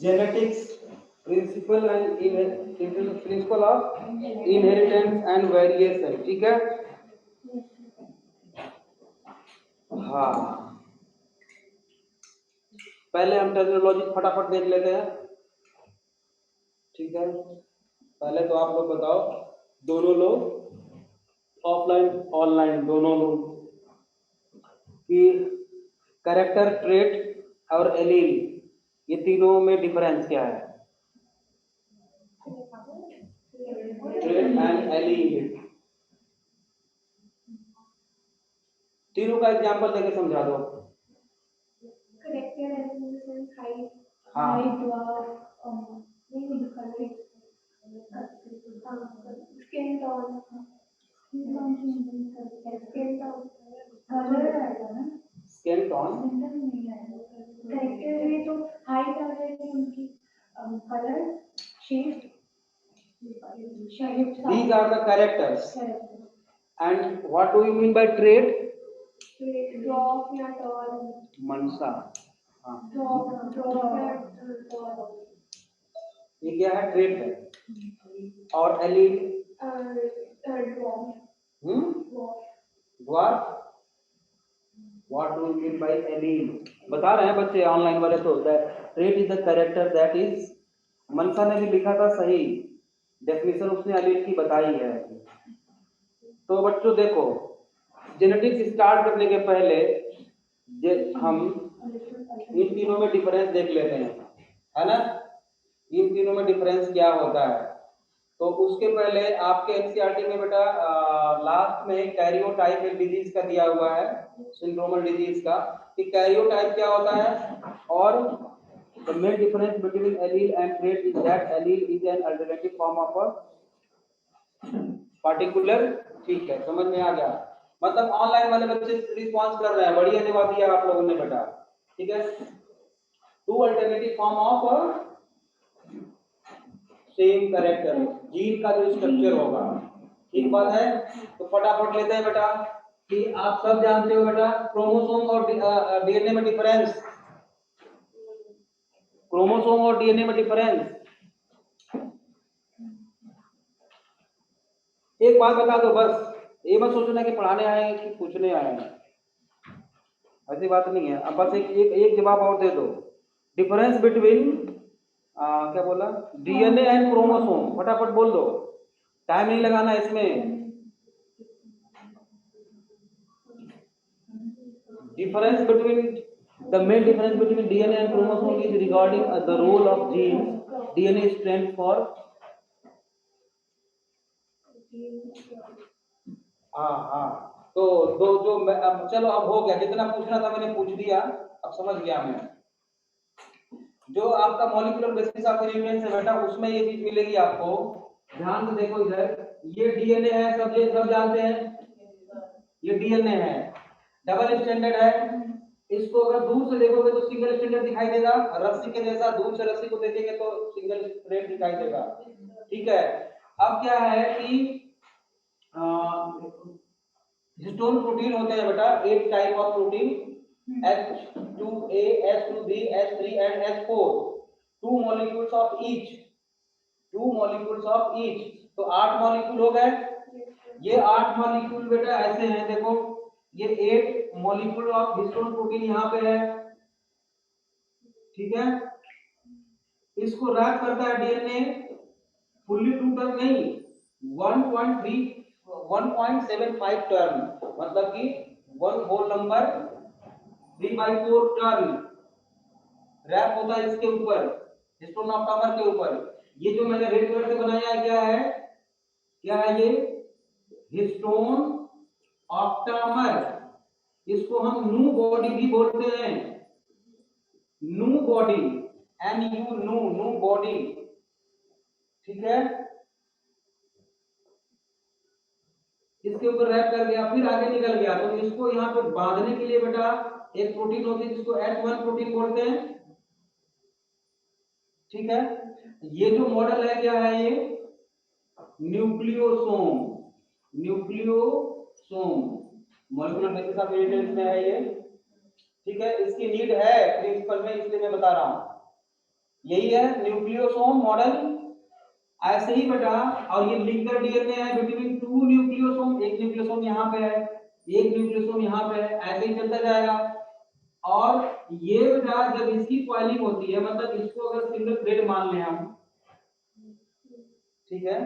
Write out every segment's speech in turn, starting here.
genetics, principle of inheritance and variation, ठीक है। हाँ, पहले हम टर्मिनोलॉजी फटाफट देख लेते हैं, ठीक है। पहले तो आप लोग बताओ, दोनों लोग ऑफलाइन ऑनलाइन दोनों लोग कि कैरेक्टर ट्रेट और एलील ये तीनों में डिफरेंस क्या है? ट्रेट एंड एलील, तीनों का एग्जांपल देके समझा दो। हाँ, स्किन टोन तो हाइट आ जाएगी उनकी, colour, shape, these are the characters. And what do you mean by trait? Drop या टॉल, मनसा, हाँ, ड्रॉप ये क्या है? ट्रेट है। और allele dwarf, what do you mean by allele? बता रहे हैं बच्चे ऑनलाइन वाले तो, trait is the character that is, Mansa ने भी लिखा था सही, डेफिनेशन उसने एलील की बताई है। तो बच्चों देखो, जेनेटिक्स स्टार्ट करने के पहले हम इन तीनों में डिफरेंस देख लेते हैं, है ना। इन तीनों में डिफरेंस क्या होता है? तो उसके पहले आपके एनसीईआरटी में बेटा लास्ट में कैरियोटाइप एक डिजीज का दिया हुआ है, सिंड्रोमल डिजीज का, कि कैरियोटाइप क्या होता है। और the main difference between allele and trait is that allele is an alternative form of a particular, ठीक है, समझ में आ गया। मतलब ऑनलाइन वाले बच्चे रिस्पॉन्स कर रहे हैं, बढ़िया जवाब दिया आप लोगों ने बेटा, ठीक है। Two alternative form of same character, gene का जो स्ट्रक्चर होगा, ठीक बात है। तो फटाफट लेते हैं बेटा कि आप सब जानते हो बेटा क्रोमोसोम और डीएनए में डिफरेंस, क्रोमोसोम और डीएनए में डिफरेंस। एक बात बता दो बस, ये मत सोचना कि पढ़ाने आए हैं कि पूछने आए हैं, ऐसी बात नहीं है। अब बस एक जवाब और दे दो, डिफरेंस बिटवीन क्या बोला, डीएनए एंड क्रोमोसोम, फटाफट बोल दो, टाइम नहीं लगाना इसमें। Difference between, the main difference between DNA and chromosome is regarding the role of genes, DNA strand for, हाँ तो दो जो अब चलो अब हो गया, जितना पूछना था मैंने पूछ दिया, अब समझ गया मैं। जो आपका मॉलिक्यूलर बेसिस ऑफ इनहेरिटेंस है बेटा, उसमें ये चीज मिलेगी आपको, ध्यान से देखो इधर, ये डीएनए है, सब जानते हैं, ये डीएनए है, डबल स्टैंडर्ड है। इसको अगर दूर से देखोगे तो सिंगल स्टैंडर्ड दिखाई देगा, रस्सी के जैसा, दूर से रस्सी को देखेंगे तो सिंगल स्ट्रेट दिखाई देगा, ठीक है। अब क्या है कि हिस्टोन प्रोटीन होते हैं बेटा, 8 type of protein, H2A, H2B, H3 and H4, two molecules of each, तो 8 मॉलिक्यूल हो गए। ये 8 मॉलिक्यूल बेटा ऐसे हैं, देखो ये 8 मॉलिक्यूल ऑफ हिस्टोन प्रोटीन यहाँ पे है, ठीक है। इसको रैप करता है डीएनए, फुल्ली टूटल नहीं, 1.75 टर्न, मतलब कि 1 होल नंबर 3/4 टर्न रैप होता है इसके ऊपर, हिस्टोन ऑप्टामर के ऊपर। ये जो मैंने रेड कलर से बनाया है क्या है ये हिस्टोन ऑप्टामर, इसको हम नू बॉडी भी बोलते हैं, नू बॉडी, NU, नू बॉडी, ठीक है। इसके ऊपर रैप कर गया, फिर आगे निकल गया, तो इसको यहाँ पे बांधने के लिए बेटा एक प्रोटीन होती है जिसको H1 प्रोटीन बोलते हैं, ठीक है। ये जो मॉडल है क्या है, ये nucleosome, molecular basis of inheritance में है ये, ठीक है। इसकी नीड है प्रिंसिपल में, इसलिए मैं बता रहा हूं, यही है न्यूक्लियोसोम मॉडल। ऐसे ही बेटा, और ये लिंकर डीएनए है बिटवीन टू न्यूक्लियोसोम, एक न्यूक्लियोसोम यहाँ पे है, एक न्यूक्लियोसोम यहाँ पे है, ऐसे ही चलता जाएगा। और ये बेटा जब इसकी कॉइलिंग होती है, मतलब इसको अगर सिंगल थ्रेड मान लें हम, ठीक है,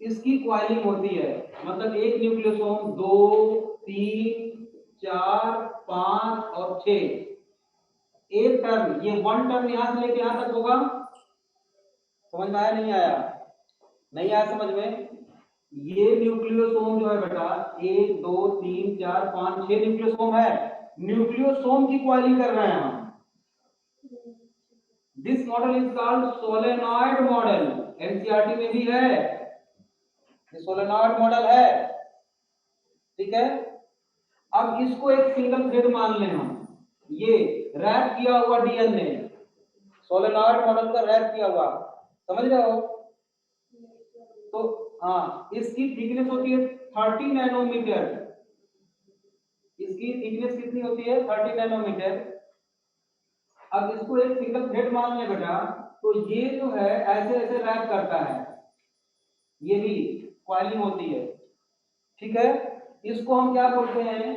इसकी कॉइलिंग होती है, मतलब एक न्यूक्लियोसोम 2 3 4 5 और 6, एक टर्न, ये वन टर्न यहां से लेके यहां तक होगा। समझ में आया नहीं आया? नहीं आया समझ में? ये न्यूक्लियोसोम जो है बेटा, 1 2 3 4 5 6 न्यूक्लियोसोम है। न्यूक्लियोसोम की कॉइलिंग कर रहे हैं हम। This model is called solenoid model. NCERT में भी है, ये सोलेनॉइड मॉडल है, ठीक है। अब इसको एक सिंगल थ्रेड मान लें हम, ये रैप किया हुआ डीएनए, सोलेनॉइड मॉडल का रैप किया हुआ, समझ रहे हो? तो हाँ, इसकी थिकनेस होती है 30 नैनोमीटर। इसकी थिकनेस कितनी होती है? 30 नैनोमीटर। अब इसको एक सिंगल थ्रेड मान ले बेटा, तो ये जो है ऐसे ऐसे रैप करता है, ये भी कॉइलिंग होती है, ठीक है। इसको हम क्या बोलते हैं?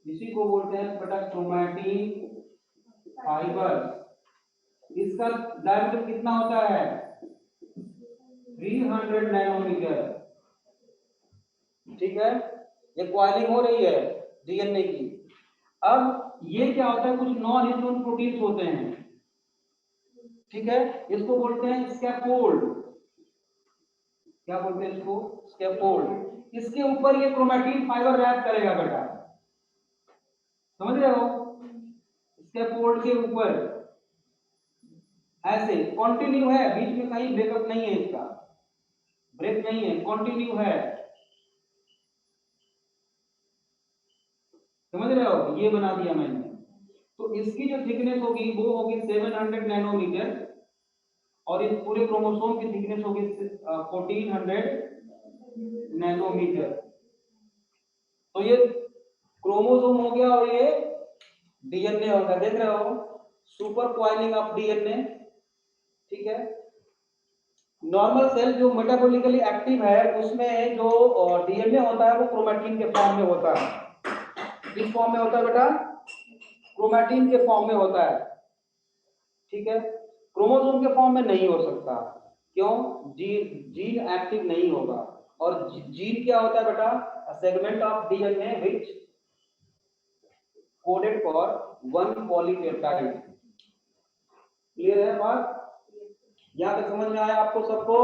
इसी को बोलते हैं बेटा क्रोमैटिन फाइबर। इसका डायमीटर कितना होता है? 300 नैनोमीटर, ठीक है। ये कॉइलिंग हो रही है डीएनए की। अब ये क्या होता है, कुछ नॉन ह्यूमन प्रोटीन्स होते हैं, ठीक है, इसको बोलते हैं स्कैफोल्ड। क्या बोलते हैं इसको? स्कैफोल्ड। इसके ऊपर ये क्रोमैटिन फाइबर रैप करेगा बेटा, समझ रहे हो? स्कैफोल्ड के ऊपर ऐसे कंटिन्यू है, बीच में कहीं ब्रेकअप नहीं है, इसका ब्रेक नहीं है, कंटिन्यू है, समझ रहे हो? ये बना दिया मैंने। तो इसकी जो थिकनेस होगी वो होगी 700 नैनोमीटर, और इस पूरे क्रोमोसोम की थिकनेस होगी 1400 नैनोमीटर। तो ये क्रोमोसोम हो गया और ये डीएनए हो गया, देख रहे हो? सुपर कॉइलिंग ऑफ डीएनए, ठीक है। नॉर्मल सेल जो मेटाबॉलिकली एक्टिव है, उसमें जो डीएनए होता है वो क्रोमैटिन के फॉर्म में होता है। किस फॉर्म में होता है बेटा? क्रोमैटिन के फॉर्म में होता है, ठीक है। क्रोमोसोम के फॉर्म में नहीं हो सकता, क्यों? जीन एक्टिव नहीं होगा। और जीन क्या होता है बेटा? A segment of DNA which coded for one polypeptide. Clear है बात? यहां तक समझ में आया आपको सबको?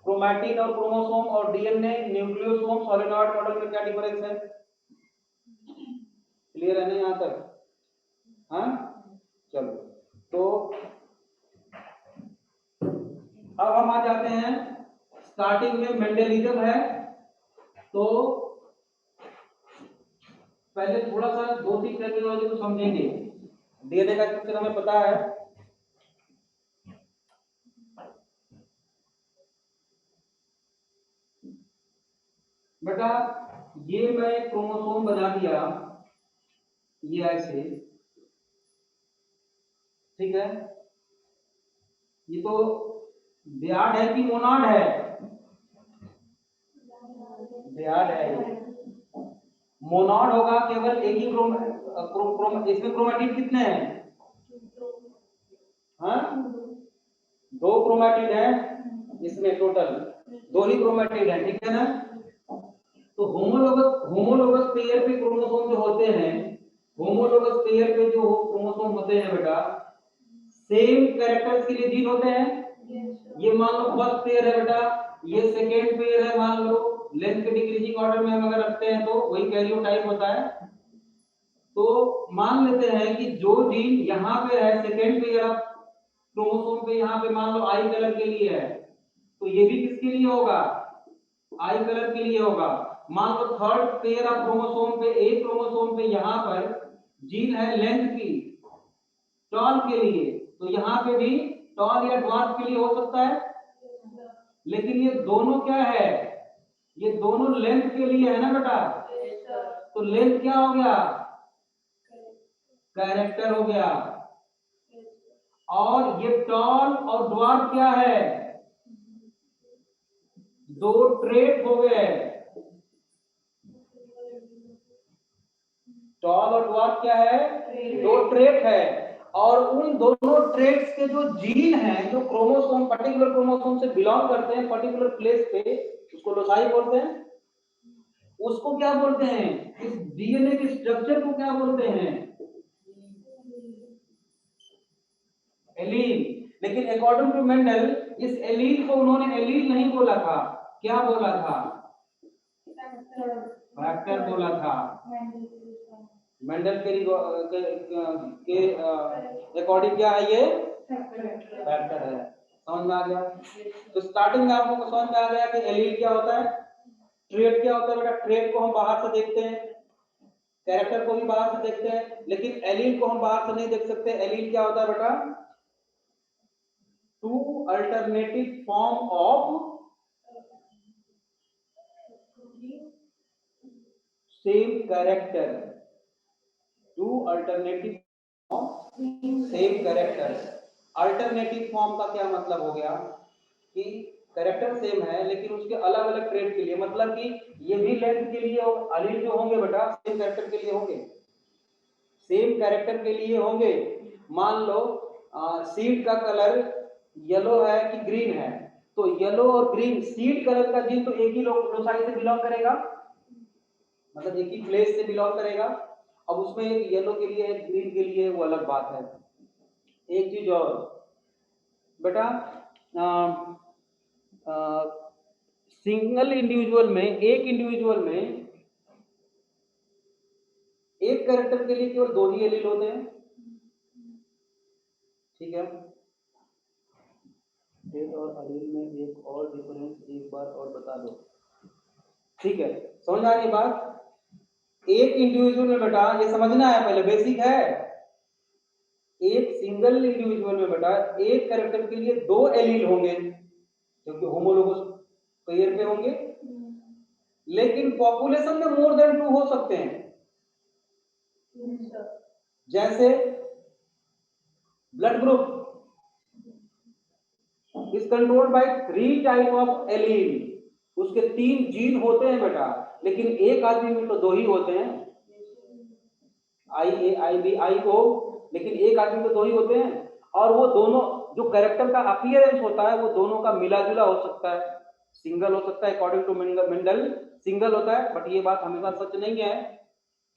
क्रोमैटिन और क्रोमोसोम और डीएनए, न्यूक्लियोसोम, सोलेनॉइड मॉडल में क्या डिफरेंस है? क्लियर है नहीं यहां तक? हाँ, चलो। तो अब हम आ जाते हैं, स्टार्टिंग में मेंडेलिज्म है, तो पहले थोड़ा सा दो तीन टर्मिनोलॉजी को समझेंगे। डीएनए का स्ट्रक्चर हमें पता है, बेटा ये मैं क्रोमोसोम बना दिया, ये ऐसे, ठीक है। ये तो डियाड है कि मोनाड है? डियाड है। मोनोड होगा केवल एक ही इसमें क्रोमैटिड कितने हैं? हाँ, दो क्रोमैटिड है इसमें, टोटल दो ही क्रोमैटिड है, ठीक है ना। तो होमोलोगस पेयर पे क्रोमोसोम जो होते हैं, होमोलोगस पेयर पे जो क्रोमोसोम होते हैं बेटा, सेम कैरेक्टर्स के लिए जीन होते हैं। ये मान लो फर्स्ट पेयर है बेटा, ये सेकेंड पेयर है, मान लो लेंथ के डिक्रीजिंग ऑर्डर में हम अगर रखते हैं तो वही कैरियोटाइप होता है। तो मान लेते हैं कि जो जीन यहाँ पे है सेकेंड पेयर ऑफ क्रोमोसोम पे, यहाँ पे मान लो आई कलर के लिए है, तो ये भी किसके लिए होगा? आई कलर के लिए होगा। मान लो थर्ड पेयर ऑफ क्रोमोसोम पे, एक क्रोमोसोम पे यहाँ पर जीन है लेंथ की, टॉल के लिए, तो यहाँ पे भी टॉल या ड्वार्फ के लिए हो सकता है। लेकिन ये दोनों क्या है? ये दोनों लेंथ के लिए है ना बेटा। तो लेंथ क्या हो गया? कैरेक्टर हो गया। और ये टॉल और ड्वार्फ क्या है, दो ट्रेट हो गए। टॉल और ड्वार्फ क्या है, दो ट्रेट है। और उन दोनों ट्रेट्स के जो जीन हैं, जो क्रोमोसोम पर्टिकुलर क्रोमोसोम से बिलोंग करते हैं पर्टिकुलर प्लेस पे, उसको लोसाई बोलते हैं। उसको क्या बोलते हैं, इस डीएनए के स्ट्रक्चर को क्या बोलते हैं, एलील। लेकिन अकॉर्डिंग टू मेंडल इस एलील को उन्होंने एलील नहीं बोला था, क्या बोला था, फैक्टर बोला था। मेंडल के अकॉर्डिंग क्या है, ये फैक्टर है। समझ में आ गया। तो स्टार्टिंग में आप लोगों को समझ में आ गया कि एलील क्या होता है, ट्रेट क्या होता है। बेटा ट्रेट को हम बाहर से देखते हैं, कैरेक्टर को भी बाहर से देखते हैं, लेकिन एलील को हम बाहर से नहीं देख सकते। एलील क्या होता है बेटा, two alternative form of same character, two alternative of same character. Alternative form का क्या मतलब हो गया कि कैरेक्टर सेम है लेकिन उसके अलग अलग ट्रेट के लिए, मतलब कि ये भी लेंथ के लिए एलील जो होंगे बेटा सेम कैरेक्टर के लिए होंगे, सेम कैरेक्टर के लिए होंगे। मान लो सीड का कलर येलो है कि ग्रीन है, तो येलो और ग्रीन सीड कलर का जीन तो एक ही लोसाई से बिलोंग करेगा, मतलब एक ही प्लेस से बिलोंग करेगा। अब उसमें एक येलो के लिए एक ग्रीन के लिए वो अलग बात है। एक चीज और बेटा, सिंगल इंडिविजुअल में, एक इंडिविजुअल में एक कैरेक्टर के लिए केवल दो ही एलील होते हैं, ठीक है। ट्रेट और एलील में एक और डिफरेंस एक बार और बता दो, ठीक है। समझ आ रही बात। एक इंडिविजुअल में बेटा ये समझना है, पहले बेसिक है। एक सिंगल इंडिविजुअल में बेटा एक कैरेक्टर के लिए दो एलील होंगे क्योंकि होमोलोगस पेयर पे होंगे, लेकिन पॉपुलेशन में मोर देन 2 हो सकते हैं। जैसे blood group is controlled by 3 type of allele, उसके 3 जीन होते हैं बेटा, लेकिन एक आदमी में तो दो ही होते हैं, आई ए आई बी आई ओ, लेकिन एक आदमी में तो दो ही होते हैं। और वो दोनों जो कैरेक्टर का अपीयरेंस होता है वो दोनों का मिला जुला हो सकता है, सिंगल हो सकता है। अकॉर्डिंग टू मेंडल सिंगल होता है, बट ये बात हमेशा सच नहीं है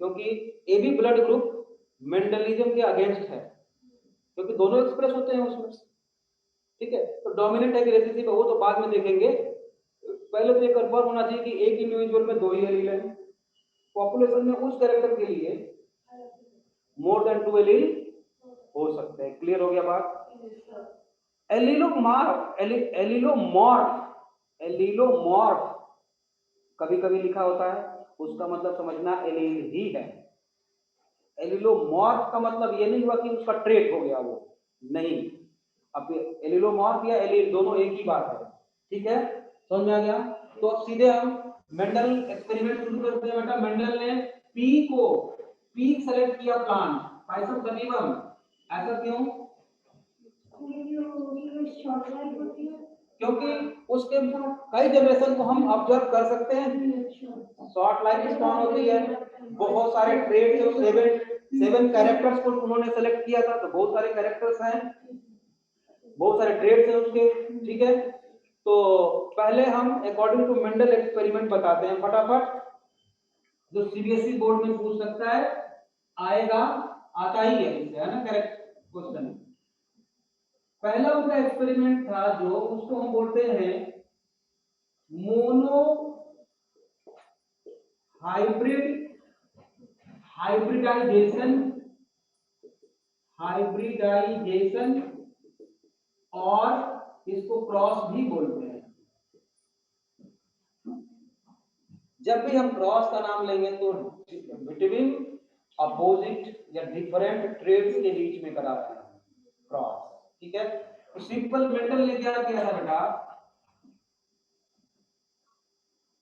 क्योंकि A B blood group Mendelism के अगेंस्ट है क्योंकि दोनों एक्सप्रेस होते हैं उसमें, ठीक है। तो डोमिनेंट है कि रिसेसिव है वो तो बाद में देखेंगे, पहले तो ये कंफर्म होना चाहिए कि एक इंडिविजुअल में दो ही एलील है। पॉपुलेशन में उस कैरेक्टर के लिए मोर देन 2 एलील हो सकते हैं। क्लियर हो गया बात। एलीलोमॉर्फ कभी कभी लिखा होता है, उसका मतलब समझना एलील ही है। एलीलोमॉर्फ का मतलब ये नहीं हुआ कि उसका ट्रेट हो गया, वो नहीं। अब एलीलोमॉर्फ या एलील दोनों एक ही बात है, ठीक है। समझ में आ गया। तो अब सीधे हम मेंडल एक्सपेरिमेंट शुरू करते हैं। बेटा मेंडल ने पी सेलेक्ट किया प्लांट पाइसम सटीवम, ऐसा क्यों, क्योंकि उसके कई जनरेशन को हम ऑब्जर्व कर सकते हैं, शॉर्ट लाइफ स्पैन होती है, बहुत सारे ट्रेड्स, 7 कैरेक्टर्स को उन्होंने सेलेक्ट किया था, तो बहुत सारे कैरेक्टर्स हैं, बहुत सारे ट्रेड्स हैं उसके, ठीक है। तो पहले हम अकॉर्डिंग टू मेंडल एक्सपेरिमेंट बताते हैं फटाफट, जो सीबीएसई बोर्ड में पूछ सकता है, आएगा, आता ही है इससे, है ना, करेक्ट क्वेश्चन। पहला उनका एक्सपेरिमेंट था जो, उसको हम बोलते हैं मोनो हाइब्रिडाइजेशन और इसको क्रॉस भी बोलते हैं। जब भी हम क्रॉस का नाम लेंगे तो बिटवीन अपोजिट या डिफरेंट ट्रेड्स के बीच में करा रहे हैं क्रॉस, ठीक है। तो सिंपल मेंडल ने क्या किया था बेटा,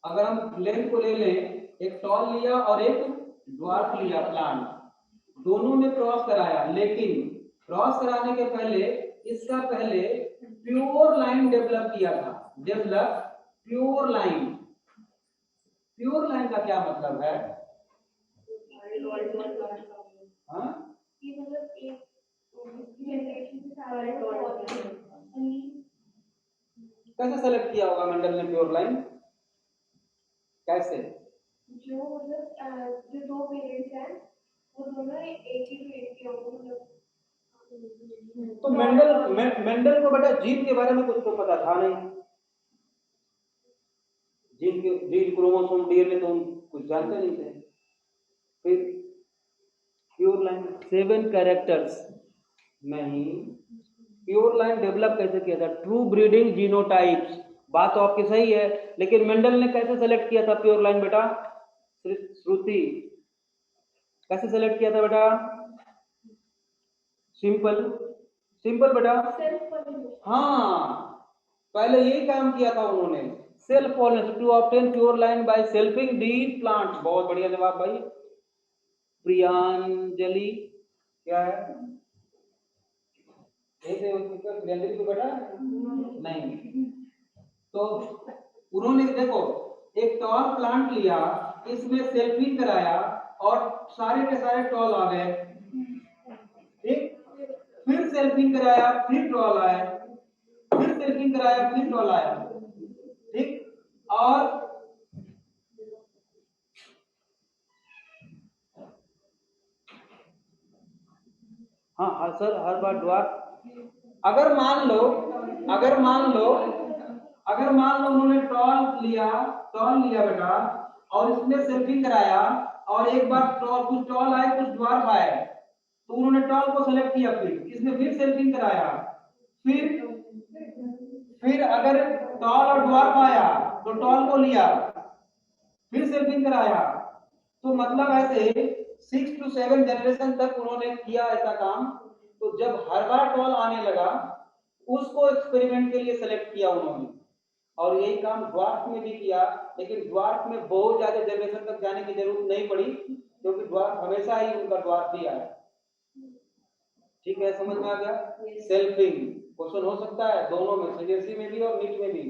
अगर हम लेंथ को ले लें, एक टॉल लिया और एक ड्वार्फ लिया प्लांट, दोनों में क्रॉस कराया, लेकिन क्रॉस कराने के पहले इसका पहले प्योर लाइन डेवलप किया था। Develop pure line. Pure line का क्या मतलब है? हाँ? कैसे सेलेक्ट किया होगा मेंडल ने प्योर लाइन? कैसे? जो दो पेरेंट्स हैं वो दोनों एक ही पेरेंट के होंगे। तो मेंडल को बेटा जीन के बारे में कुछ तो पता था नहीं। जीन क्रोमोसोम डीएनए तो कुछ जानते नहीं थे। फिर प्योर लाइन 7 कैरेक्टर्स में ही प्योर लाइन डेवलप कैसे किया था? True breeding genotypes. बात तो आपकी सही है, लेकिन मेंडल ने कैसे सेलेक्ट किया था प्योर लाइन बेटा? श्रुति, कैसे सेलेक्ट किया था बेटा? सिंपल बेटा। हाँ, पहले यही काम किया था उन्होंने, self pollination to obtain pure line by selfing these plants. बहुत बढ़िया जवाब भाई। प्रियांजलि क्या है? प्रियांजलि को बेटा नहीं। तो उन्होंने देखो एक टॉल प्लांट लिया, इसमें सेल्फिंग कराया और सारे के सारे टॉल आ गए। ठीक, फिर सेल्फिंग कराया, फिर टॉल आया, फिर सेल्फिंग कराया, फिर टॉल आया। ठीक, और हाँ सर, हर बार ड्वार्फ। अगर मान लो उन्होंने टॉल लिया बेटा और इसमें सेल्फिंग कराया और एक बार कुछ टॉल आए कुछ ड्वार्फ आए, तो उन्होंने टॉल को सेलेक्ट किया, फिर इसमें फिर सेल्फिंग कराया, फिर अगर टॉल और ड्वार्फ आया तो टॉल को लिया, फिर सेल्फिंग कराया। तो मतलब ऐसे 6 to 7 जनरेशन तक उन्होंने किया ऐसा काम। तो जब हर बार टॉल आने लगा, उसको एक्सपेरिमेंट के लिए सेलेक्ट किया उन्होंने, और यही काम ड्वार्फ में भी किया। लेकिन ड्वार्फ में बहुत ज्यादा जनरेशन तक जाने की जरूरत नहीं पड़ी, क्योंकि ड्वार्फ हमेशा ही उनका ड्वार्फ ही आया। ठीक है, समझ में आ गया? सेल्फिंग क्वेश्चन हो सकता है दोनों में, सीबीएसई में भी और नीट में भी।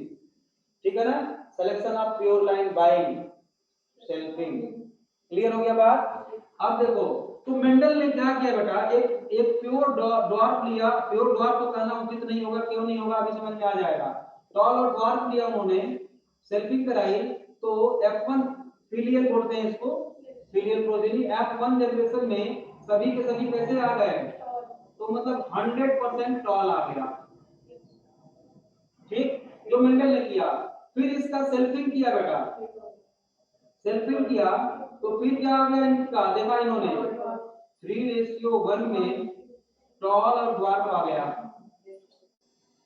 ठीक है ना? Selection of pure line by selfing. Clear हो गया बात? अब देखो, तो मेंडल ने क्या किया बेटा, एक प्योर ड्वार्फ लिया। प्योर ड्वार्फ को कहना उचित नहीं होगा, क्यों नहीं होगा अभी समझ में आ जाएगा। टॉल और ड्वार्फ लिया उन्होंने, सेल्फिंग कराई, तो F1 फिलियल बोलते हैं इसको, फिलियल प्रोजेनी। F1 जनरेशन में सभी के सभी कैसे आ गए? तो मतलब 100% टॉल आ गया। ठीक, जो मेंडल ने किया। फिर इसका सेल्फिंग किया बेटा, सेल्फिंग किया तो फिर क्या आ गया इनका? देखा इन्होंने 3:1 में टॉल और ड्वार्फ आ गया।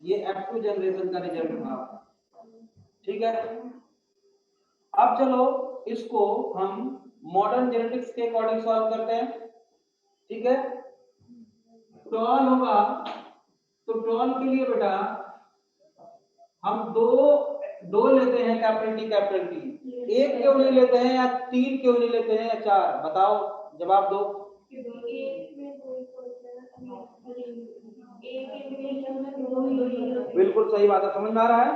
ये F2 जनरेशन का रिजल्ट था। ठीक है, अब चलो इसको हम मॉडर्न जेनेटिक्स के अकॉर्डिंग सॉल्व करते हैं। ठीक है, टॉल होगा तो टॉल के लिए बेटा हम दो लेते हैं, कैपिटल टी। एक क्यों नहीं लेते हैं, या 3 क्यों नहीं लेते हैं, या 4? बताओ, जवाब दो। बिल्कुल सही बात है, समझ में आ रहा है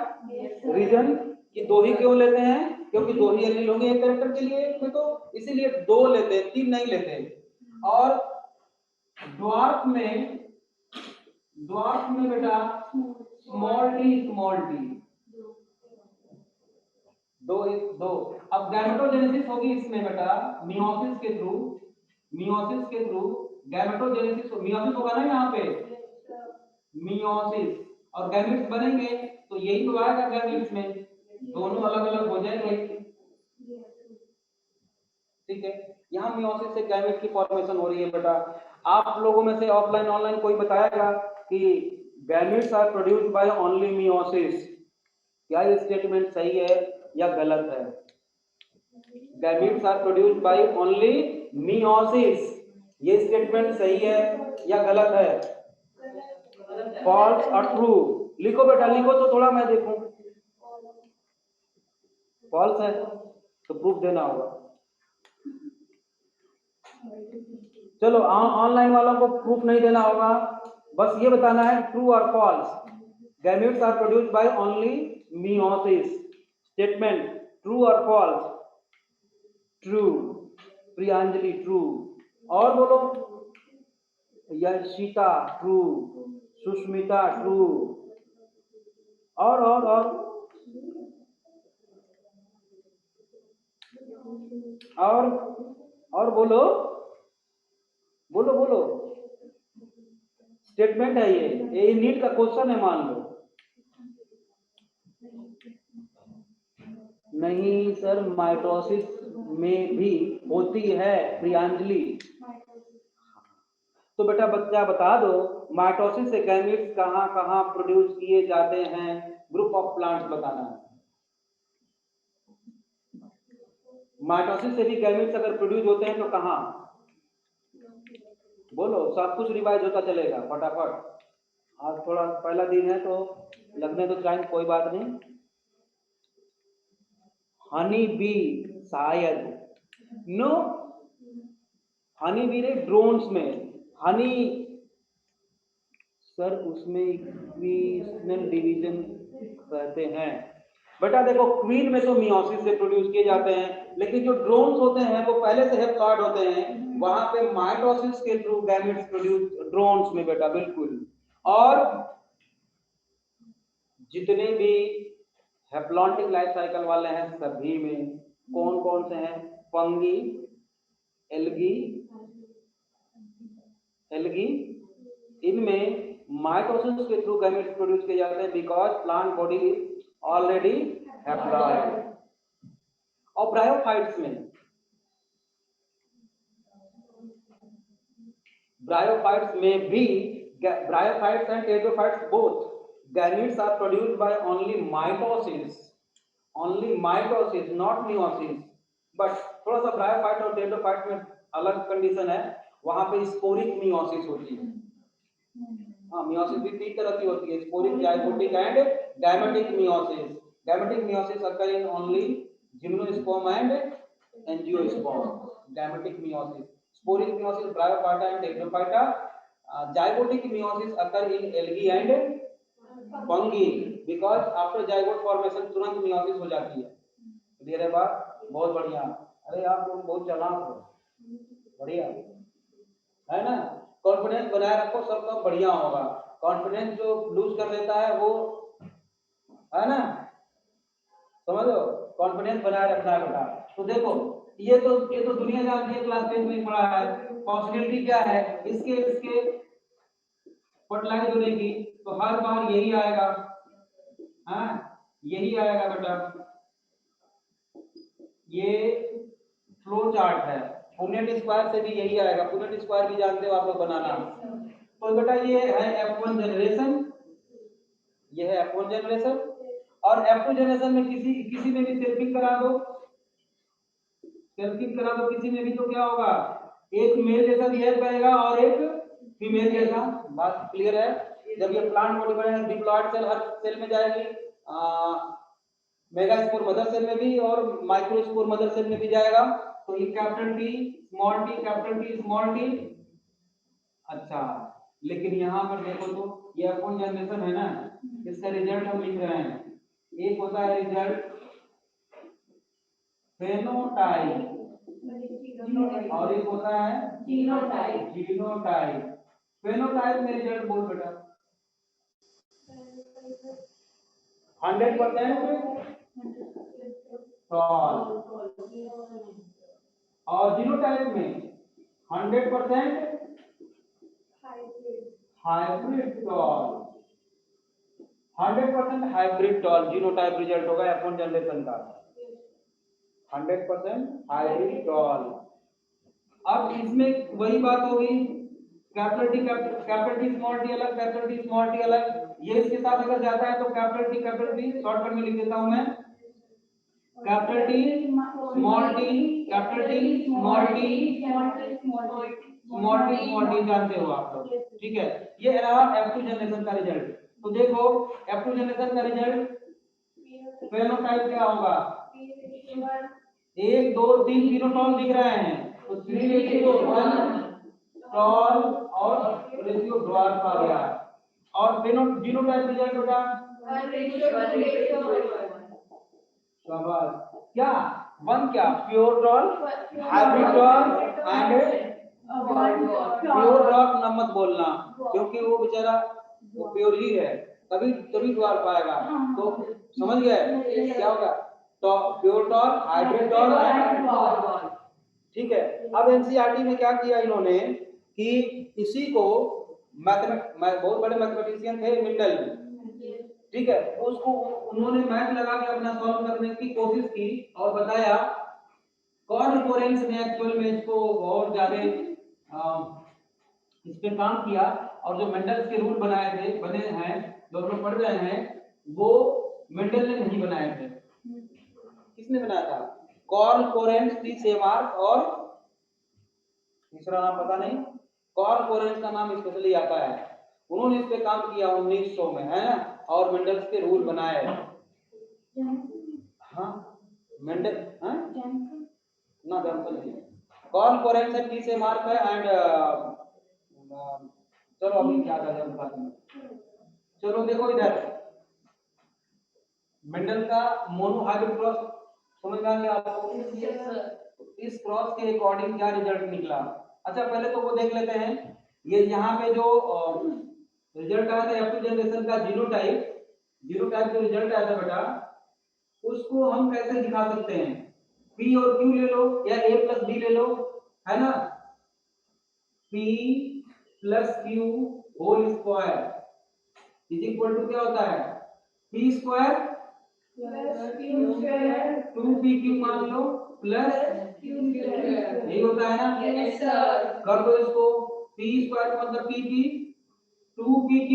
रीजन कि 2 ही क्यों लेते हैं? क्योंकि 2 ही एलील होंगे एक कैरेक्टर के लिए में, तो इसीलिए 2 लेते हैं, 3 नहीं लेते। और ड्वार्फ में बेटा स्मॉल टी दो। अब गैमेटोजेनेसिस होगी इसमें बेटा मियोसिस के थ्रू गैमेटोजेनेसिस। मियोसिस होगा ना यहाँ पे, मियोसिस, और गैमेट्स बनेंगे, तो यही तो आएगा गैमेट्स में, दोनों अलग अलग हो जाएंगे। ठीक है, यहाँ मियोसिस से गैमेट की फॉर्मेशन हो रही है बेटा। आप लोगों में से ऑफलाइन ऑनलाइन कोई बताएगा कि gametes are produced by only meiosis? क्या ये स्टेटमेंट सही है या गलत है? Gametes are produced by only meiosis, ये स्टेटमेंट सही है या गलत है? फॉल्स और ट्रू? लिखो बेटा, लिखो तो थोड़ा मैं देखूं। फॉल्स है तो प्रूफ देना होगा। चलो ऑनलाइन वालों को प्रूफ नहीं देना होगा, बस ये बताना है ट्रू और false. Gametes are produced by only meiosis. Statement true और फॉल्स? ट्रू। प्रियांजलि ट्रू। और बोलो, यशिता ट्रू, सुष्मिता ट्रू। और और बोलो बोलो बोलो। स्टेटमेंट है ये नीट का क्वेश्चन है, मान लो। नहीं सर, माइटोसिस में भी होती है प्रियांजलि। तो बेटा बच्चा बता दो, माइटोसिस से गैमेट्स कहाँ कहाँ प्रोड्यूस किए जाते हैं? ग्रुप ऑफ प्लांट्स बताना है। माइटोसिस से भी गैमेट्स अगर प्रोड्यूस होते हैं तो कहाँ? बोलो, सब कुछ रिवाइज होता चलेगा फटाफट। आज थोड़ा पहला दिन है तो लगने तो टाइम, कोई बात नहीं। हनी बी शायद, नो, हनी बी रे ड्रोन्स में हनी, सर उसमें इक्विशनल डिवीजन कहते हैं। बेटा देखो, क्वीन में तो मियोसिस से प्रोड्यूस किए जाते हैं, लेकिन जो ड्रोन्स होते हैं वो पहले से हैप्लॉइड होते हैं, वहां पे माइटोसिस के थ्रू गैमेट्स प्रोड्यूस ड्रोन्स में बेटा, बिल्कुल। और जितने भी हैप्लॉन्टिक लाइफ साइकिल वाले हैं सभी में कौन कौन से हैं? फंगी, एल्गी, इनमें माइटोसिस के थ्रू गैमेट्स प्रोड्यूस किए जाते हैं because plant body is already haploid. और ब्रायोफाइट्स में, ब्रायोफाइट्स में भी, bryophytes and tetrophytes both, gametes are produced by only mitosis, not meiosis. But थोड़ा सा ब्रायोफाइट और टेट्रोफाइट में अलग कंडीशन है, वहां पे स्पोरिक मियोसिस होती है। हाँ, मियोसिस भी 3 तरह की होती है, sporic, zygotic and gametic meiosis. Gametic meiosis occur in only gymnosperm and angiosperm. Gametic meiosis, sporic meiosis, bryophyta and tetraphyta. Zygotic meiosis occur in algae and fungi because after zygote formation तुरंत meiosis हो जाती है। Clear है बात? बहुत बढ़िया। अरे आप लोग बहुत चालाक हो, बढ़िया है ना। कॉन्फिडेंस बनाए रखो, सब काम बढ़िया होगा। कॉन्फिडेंस जो लूज कर लेता है वो, है ना, समझ लो, कॉन्फिडेंस बनाए रखना है बेटा। तो देखो, ये तो दुनिया जानती है, क्लास 10 में पढ़ा है। पॉसिबिलिटी क्या है इसके फर्टिलाइज होने की? तो हर बार यही आएगा, हाँ यही आएगा बेटा। ये फ्लो चार्ट है, पुनेट स्क्वायर से भी यही आएगा। पुनेट स्क्वायर भी जानते हो आप लोग बनाना। तो बेटा ये है F1 जनरेशन, ये है F1 जनरेशन। और F2 जनरेशन में किसी में भी सेल्फिंग करा दो, किसी में भी, तो क्या होगा? एक मेल जैसा बिहेव करेगा और एक फीमेल जैसा। बात क्लियर है? जब ये प्लांट बॉडी बनेगा, डिप्लॉयड सेल हर सेल में जाएगी, मेगास्पोर मदर सेल में भी और माइक्रोस्पोर मदर सेल में भी जाएगा। तो ये capital T small T, capital T small T. अच्छा, लेकिन यहाँ पर देखो तो ये F1 जनरेशन है ना, इसका रिजल्ट हम लिख रहे हैं। एक होता है रिजल्ट फेनोटाइप और एक होता है जीनोटाइप। फेनोटाइप में रिजल्ट बोल बेटा। 100% टॉल। और जीनोटाइप में 100% hybrid tall. 100% hybrid tall genotype result होगा F1 जनरेशन का। 100% हाइब्रिड टॉल। अब इसमें वही बात होगी, कैपिटल टी स्मॉल टी अलग, कैपिटल टी स्मॉल टी अलग। ये इसके साथ अगर जाता है तो कैपिटल टी शॉर्टकट में लिख देता हूं मैं, capital T small T, capital T small T जानते हो आप लोग, ठीक है। ये रहा F2 जनरेशन का रिजल्ट। तो देखो F2 जनरेशन का रिजल्ट फेनोटाइप क्या होगा? 1 2 3 तीनों टॉल दिख रहे हैं। तो 3:1 टॉल और रेशियो ड्वार्फ आ गया। और जीनोटाइप रिजल्ट बेटा 1:1. शाबाश। क्या 1 क्या pure tall, hybrid tall and pure dwarf ना मत बोलना, क्योंकि वो बेचारा वो प्योर ही है, तभी तभी ड्वार्फ आएगा। तो समझ गए क्या होगा? तो pure tall, hybrid tall and dwarf. ठीक है। अब एनसीईआरटी में क्या किया इन्होंने कि इसी को बहुत बड़े मैथमेटिशियन थे मिंडल, ठीक है, उसको उन्होंने मैथ लगा के अपना सॉल्व करने की कोशिश की और बताया। कॉर्ड कोरेंस ने एक्चुअल में इसको बहुत ज्यादा इस पे काम किया, और जो मेंडल्स के रूल बने हैं जो हम लोग पढ़ रहे हैं, वो मेंडल ने नहीं बनाए थे। किसने बनाया था? कॉर्ल कोरेंस, टी सेमार्क, और तीसरा नाम पता नहीं। कॉर्ल कोरेंस का नाम स्पेशली आता है, उन्होंने इस पे काम किया 1900 में, है ना, और मेंडल्स के रूल बनाए। हाँ मेंडल, हाँ ना जॉनसन नहीं, कॉर्ल कोरेंस है, टी सेमार्क है एंड चलो अभी क्या था जब बात में। चलो देखो इधर मेंडल का मोनो हाइब्रिड क्रॉस समझ में आ गया आपको? इस क्रॉस के अकॉर्डिंग क्या रिजल्ट निकला? अच्छा पहले तो वो देख लेते हैं। ये यहाँ पे जो रिजल्ट आया था F2 जनरेशन का जीनोटाइप जो रिजल्ट आया था बेटा, उसको हम कैसे दिखा सकते हैं? P और Q ले लो या A प्लस B ले लो, है ना। P plus Q whole square is equal to क्या होता है? P square Plus Q square 2PQ मान लो प्लस Q square. यही होता है ना। Yes sir. कर दो इसको। P स्क्वायर का मतलब PP 2PQ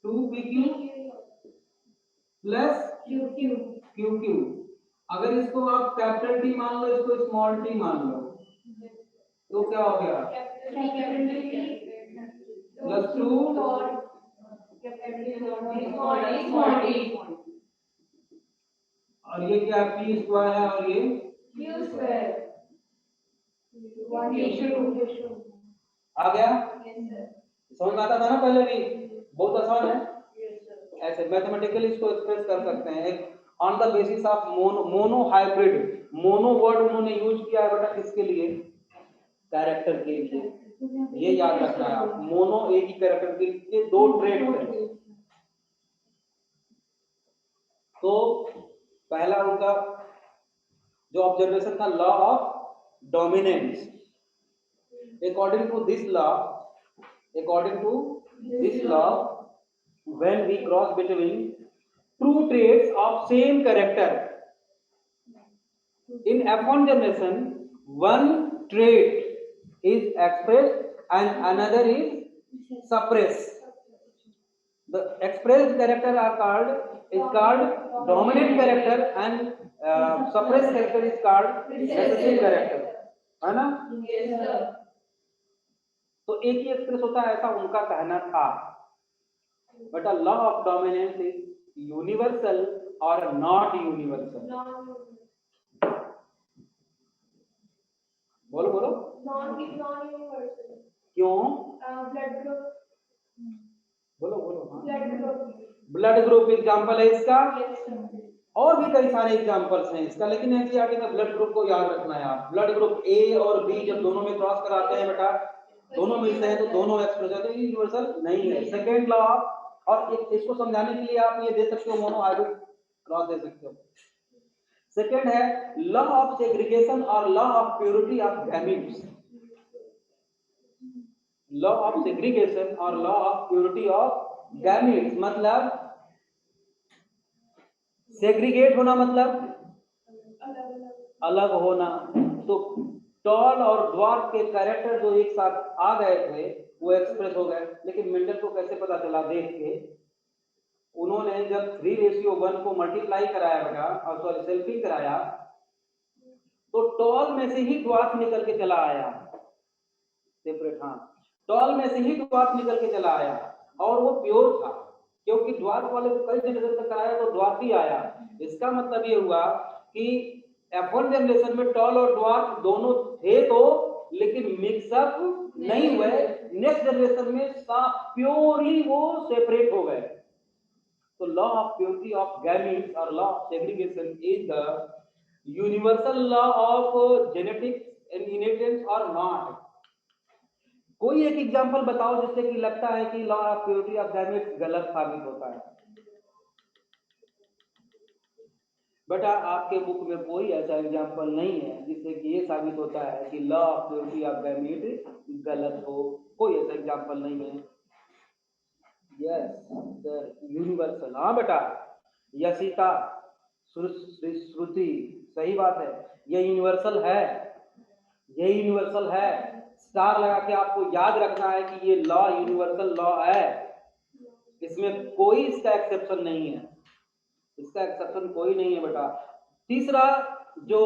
2PQ plus QQ। अगर इसको आप कैपिटल T मान लो, इसको स्मॉल t मान लो, तो क्या हो गया? प्लस 2 और ये क्या P स्क्वायर है और ये Q square. आ गया। Yes sir. समझ में आता था ना पहले भी? बहुत आसान है। Yes sir. ऐसे मैथमेटिकली इसको एक्सप्रेस कर सकते हैं। एक on the basis of mono hybrid, mono word उन्होंने यूज किया है बेटा किसके लिए? कैरेक्टर के लिए। ये याद रखना है आप, मोनो एक ही कैरेक्टर के लिए दो ट्रेट है। तो पहला उनका जो ऑब्जर्वेशन था law of dominance. According to this law when we cross between two traits of same character in F1 generation, one trait is expressed and another is suppressed. The expressed character is called dominant character and suppressed character is called recessive character, है ना। Yes sir. तो एक ही express होता है ऐसा उनका कहना था। But a law of dominance is universal or not universal? बोलो बोलो। Non-universal. क्यों? Blood group. बोलो बोलो। Blood group. Blood group example है इसका। Yes sir. और भी कई सारे एग्जाम्पल्स हैं इसका, लेकिन एनसीईआरटी में ब्लड ग्रुप को याद रखना है आप। ब्लड ग्रुप ए और बी जब दोनों में क्रॉस कराते हैं बेटा, दोनों मिलते हैं तो दोनों एक्सप्रेस होते हैं, यूनिवर्सल नहीं है। सेकेंड लॉ, और इसको समझाने के लिए आप ये दे सकते हो मोनो हाइब्रिड क्रॉस दे सकते हो। सेकेंड है लॉ ऑफ सेग्रीगेशन और law of purity of gametes. Law of segregation और law of purity of gametes मतलब सेग्रीगेट होना मतलब अलग होना। तो टॉल और ड्वार्फ के कैरेक्टर जो एक साथ आ गए थे वो एक्सप्रेस हो गए। लेकिन मेंडल को कैसे पता चला? देख के उन्होंने जब 3:1 को मल्टीप्लाई कराया बेटा, और सॉरी सेल्फिंग कराया, तो टॉल में से ही ड्वार्फ निकल के चला आया सेपरेट। हाँ, टॉल में से ही ड्वार्फ निकल के चला आया और वो प्योर था, क्योंकि ड्वार्फ वाले को कई जनरेशन तक कराया तो ड्वार्फ ही आया। इसका मतलब ये हुआ कि F1 जनरेशन में टॉल और ड्वार्फ दोनों थे तो, लेकिन मिक्सअप नहीं हुए। नेक्स्ट जनरेशन में प्योरली वो सेपरेट हो गए। तो law of purity of gametes और law of segregation is the universal law of genetics and inheritance और नॉट। कोई एक एग्जांपल बताओ जिससे कि लगता है कि law of purity of gametes गलत साबित होता है। बेटा आपके बुक में कोई ऐसा एग्जांपल नहीं है जिससे कि ये साबित होता है कि law of purity of gamete गलत हो। कोई ऐसा एग्जांपल नहीं है। Yes sir, universal. हाँ बेटा, यशिका, श्रुति, सही बात है, ये यूनिवर्सल है, ये यूनिवर्सल है। स्टार लगा के आपको याद रखना है कि ये लॉ यूनिवर्सल लॉ है, इसमें कोई इसका एक्सेप्शन नहीं है, इसका एक्सेप्शन कोई नहीं है बेटा। तीसरा जो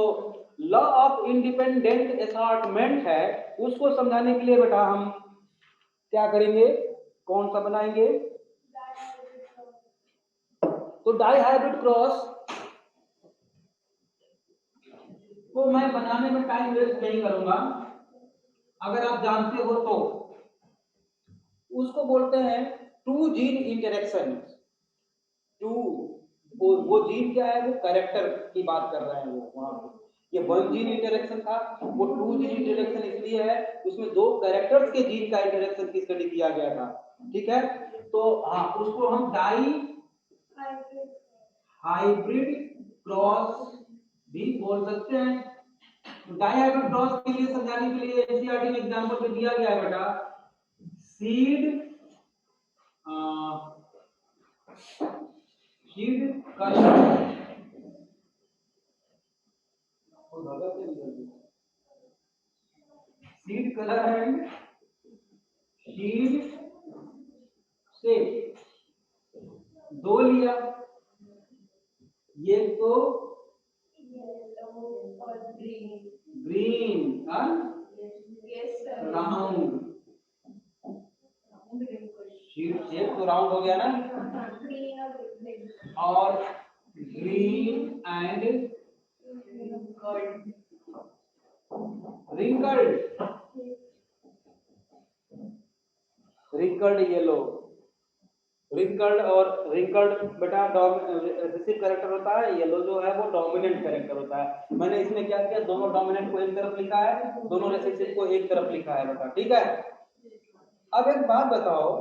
लॉ ऑफ इंडिपेंडेंट असॉर्टमेंट है उसको समझाने के लिए बेटा हम क्या करेंगे, कौन सा बनाएंगे? तो डाई हाइब्रिड क्रॉस को मैं बनाने में टाइम वेस्ट नहीं करूंगा, अगर आप जानते हो तो। उसको बोलते हैं टू जीन इंटरेक्शन। टू वो जीन क्या है, वो कैरेक्टर की बात कर रहे हैं वो वहां पे। ये वन जीन इंटरेक्शन था, वो टू जीन इंटरेक्शन इसलिए है उसमें दो कैरेक्टर्स के जीन का इंटरेक्शन की स्टडी किया गया था। ठीक है, तो हाँ उसको हम डाई हाइब्रिड क्रॉस भी बोल सकते हैं। डाई हाइब्रिड क्रॉस के लिए समझाने के लिए एनसीईआरटी में एग्जांपल पे दिया गया है बेटा, seed colour, seed colour and seed से दो लिया, ये तो ग्रीन राउंड, सीड शेप तो राउंड हो गया ना, और green and wrinkled yellow. Wrinkled और रिंकल्ड बेटा रिसेसिव कैरेक्टर होता है, येलो जो है वो डोमिनेंट कैरेक्टर होता है। मैंने इसमें क्या किया, दोनों डोमिनेंट को एक तरफ लिखा है, दोनों रिसेसिव को एक तरफ लिखा है बेटा। ठीक है, अब एक बात बताओ,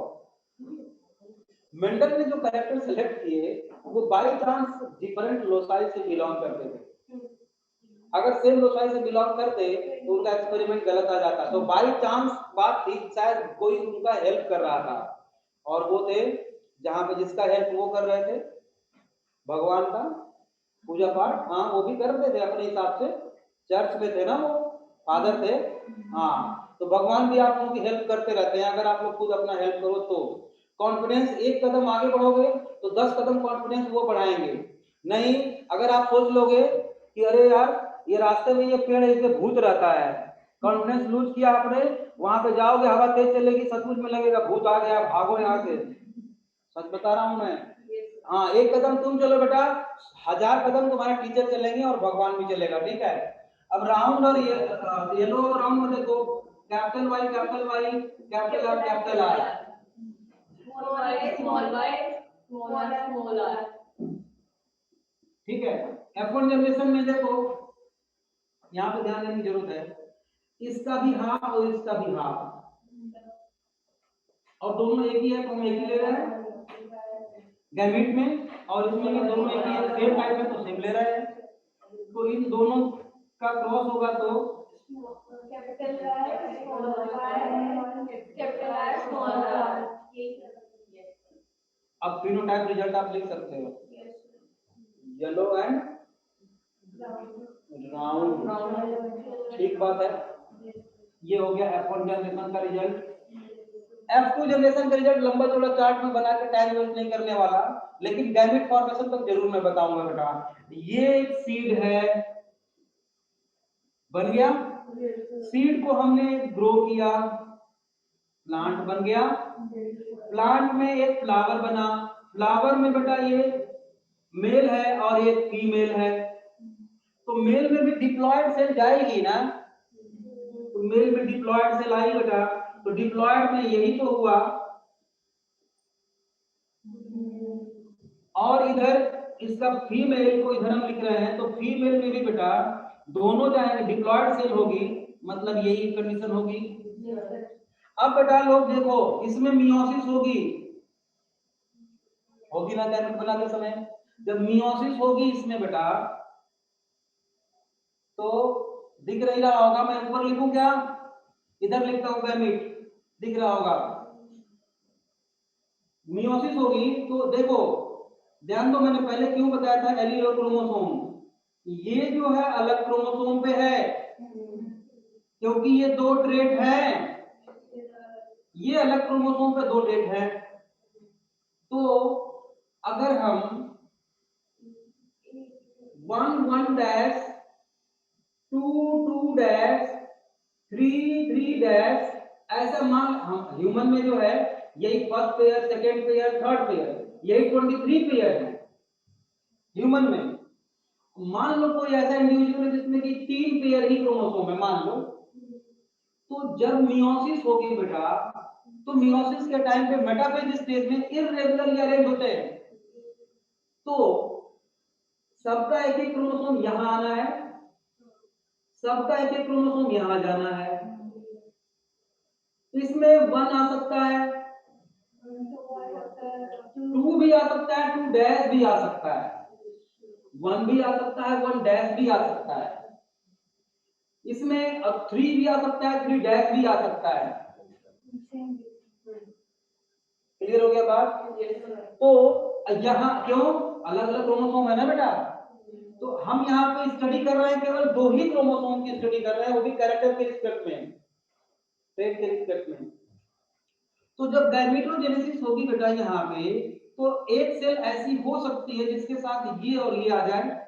मेंडल ने जो कैरेक्टर सेलेक्ट किए वो बाय चांस डिफरेंट लोसाई से बिलोंग करते थे। अगर सेम लोसाई से बिलोंग करते तो उनका एक्सपेरिमेंट गलत आ जाता। तो बाय चांस बात थी, शायद कोई उनका हेल्प कर रहा था, और वो थे जहां पे जिसका हेल्प वो कर रहे थे, भगवान का पूजा पाठ, हाँ वो भी करते थे अपने हिसाब से, चर्च में थे ना वो, फादर थे। हाँ, तो भगवान भी आप लोगों की हेल्प करते रहते हैं, अगर आप लोग खुद अपना हेल्प करो तो। कॉन्फिडेंस एक कदम आगे बढ़ोगे तो 10 कदम कॉन्फिडेंस वो बढ़ाएंगे। नहीं, अगर आप सोच लोगे कि अरे यार ये रास्ते में ये पेड़ है, इसमें भूत रहता है, कॉन्फिडेंस लूज किया आपने, वहां पे जाओगे हवा तेज चलेगी, सचमुच में लगेगा भूत आ गया, भागो यहाँ से। सच बता रहा हूं मैं। हाँ, एक कदम तुम चलो बेटा, 1000 कदम तुम्हारे टीचर चलेंगे और भगवान भी चलेगा। ठीक है, अब राउंड और येलो राउंड में देखो, capital Y capital Y, capital R capital R, small R. ठीक है, F1 जनरेशन में देखो, यहाँ पे ध्यान देने की जरूरत है, इसका भी हाफ और इसका भी हाफ, और दोनों एक ही है तो हम एक ही ले रहे हैं गैमेट में, और इसमें भी दोनों एक ही है, सेम टाइप में तो सेम ले रहे हैं। तो इन दोनों का क्रॉस होगा तो कैपिटल आर स्मॉल आर। अब फिनोटाइप रिजल्ट आप लिख सकते हो, येलो एंड राउंड। ठीक बात है, ये हो गया F1 जनरेशन का रिजल्ट। F2 जनरेशन का रिजल्ट लंबा चौड़ा चार्ट में बना के टाइम वेस्ट नहीं करने वाला, लेकिन गैमेट फॉर्मेशन तक जरूर मैं बताऊंगा बेटा। ये सीड है, बन गया, सीड को हमने ग्रो किया, प्लांट बन गया, प्लांट में एक फ्लावर बना, फ्लावर में बेटा ये मेल है और ये फीमेल है, तो मेल में भी डिप्लॉयड सेल जाएगी ना, तो मेल में डिप्लॉयड सेल आई बेटा, तो डिप्लॉयड में यही तो हुआ, और इधर इसका फीमेल को इधर हम लिख रहे हैं, तो फीमेल में भी बेटा दोनों जाएंगे, डिप्लॉयड सेल होगी, मतलब यही कंडीशन होगी। अब बेटा लोग देखो, इसमें मियोसिस होगी ना गैमेट बनाते समय, जब मियोसिस होगी इसमें बेटा, तो दिख रही रहा होगा, मैं ऊपर लिखूं क्या, इधर लिखता हूं गैमेट, दिख रहा होगा, मियोसिस होगी तो देखो ध्यान दो, मैंने पहले क्यों बताया था एलील और क्रोमोसोम, ये जो है अलग क्रोमोसोम पे है, क्योंकि ये दो ट्रेट हैं, ये अलग क्रोमोसोम पे दो ट्रेट हैं, तो अगर हम 1 डैश 2 डैश 3 डैश ऐसा मान, हम ह्यूमन में जो है यही first pair, second pair, third pair, यही 23 पेयर है ह्यूमन में। मान लो कोई ऐसा इंडिविजुअल है जिसमें कि 3 पेयर ही क्रोमोसोम है मान लो, तो जब मियोसिस होगी बेटा, तो मियोसिस के टाइम पे मेटाफेज स्टेज में इररेगुलरली अरेंज होते हैं, तो सबका एक एक क्रोमोसोम यहां आना है, सबका एक एक क्रोमोसोम यहां जाना है, इसमें 1 आ सकता है, 2 भी आ सकता है, 2 डैश भी आ सकता है, 1 भी आ सकता है, 1 डैश भी आ सकता है, इसमें अब 3 भी आ सकता है, 3 डैश भी आ सकता है। क्लियर हो गया बात? तो यहाँ क्यों अलग अलग क्रोमोसोम है ना बेटा, तो हम यहाँ पे स्टडी कर रहे हैं, केवल 2 ही क्रोमोसोम की स्टडी कर रहे हैं, वो भी कैरेक्टर के रिस्पेक्ट में, ट्रेट के रिस्पेक्ट में। तो जब गैमेटोजेनेसिस होगी बेटा यहाँ पे, तो एक सेल ऐसी हो सकती है जिसके साथ ये और ये आ जाए,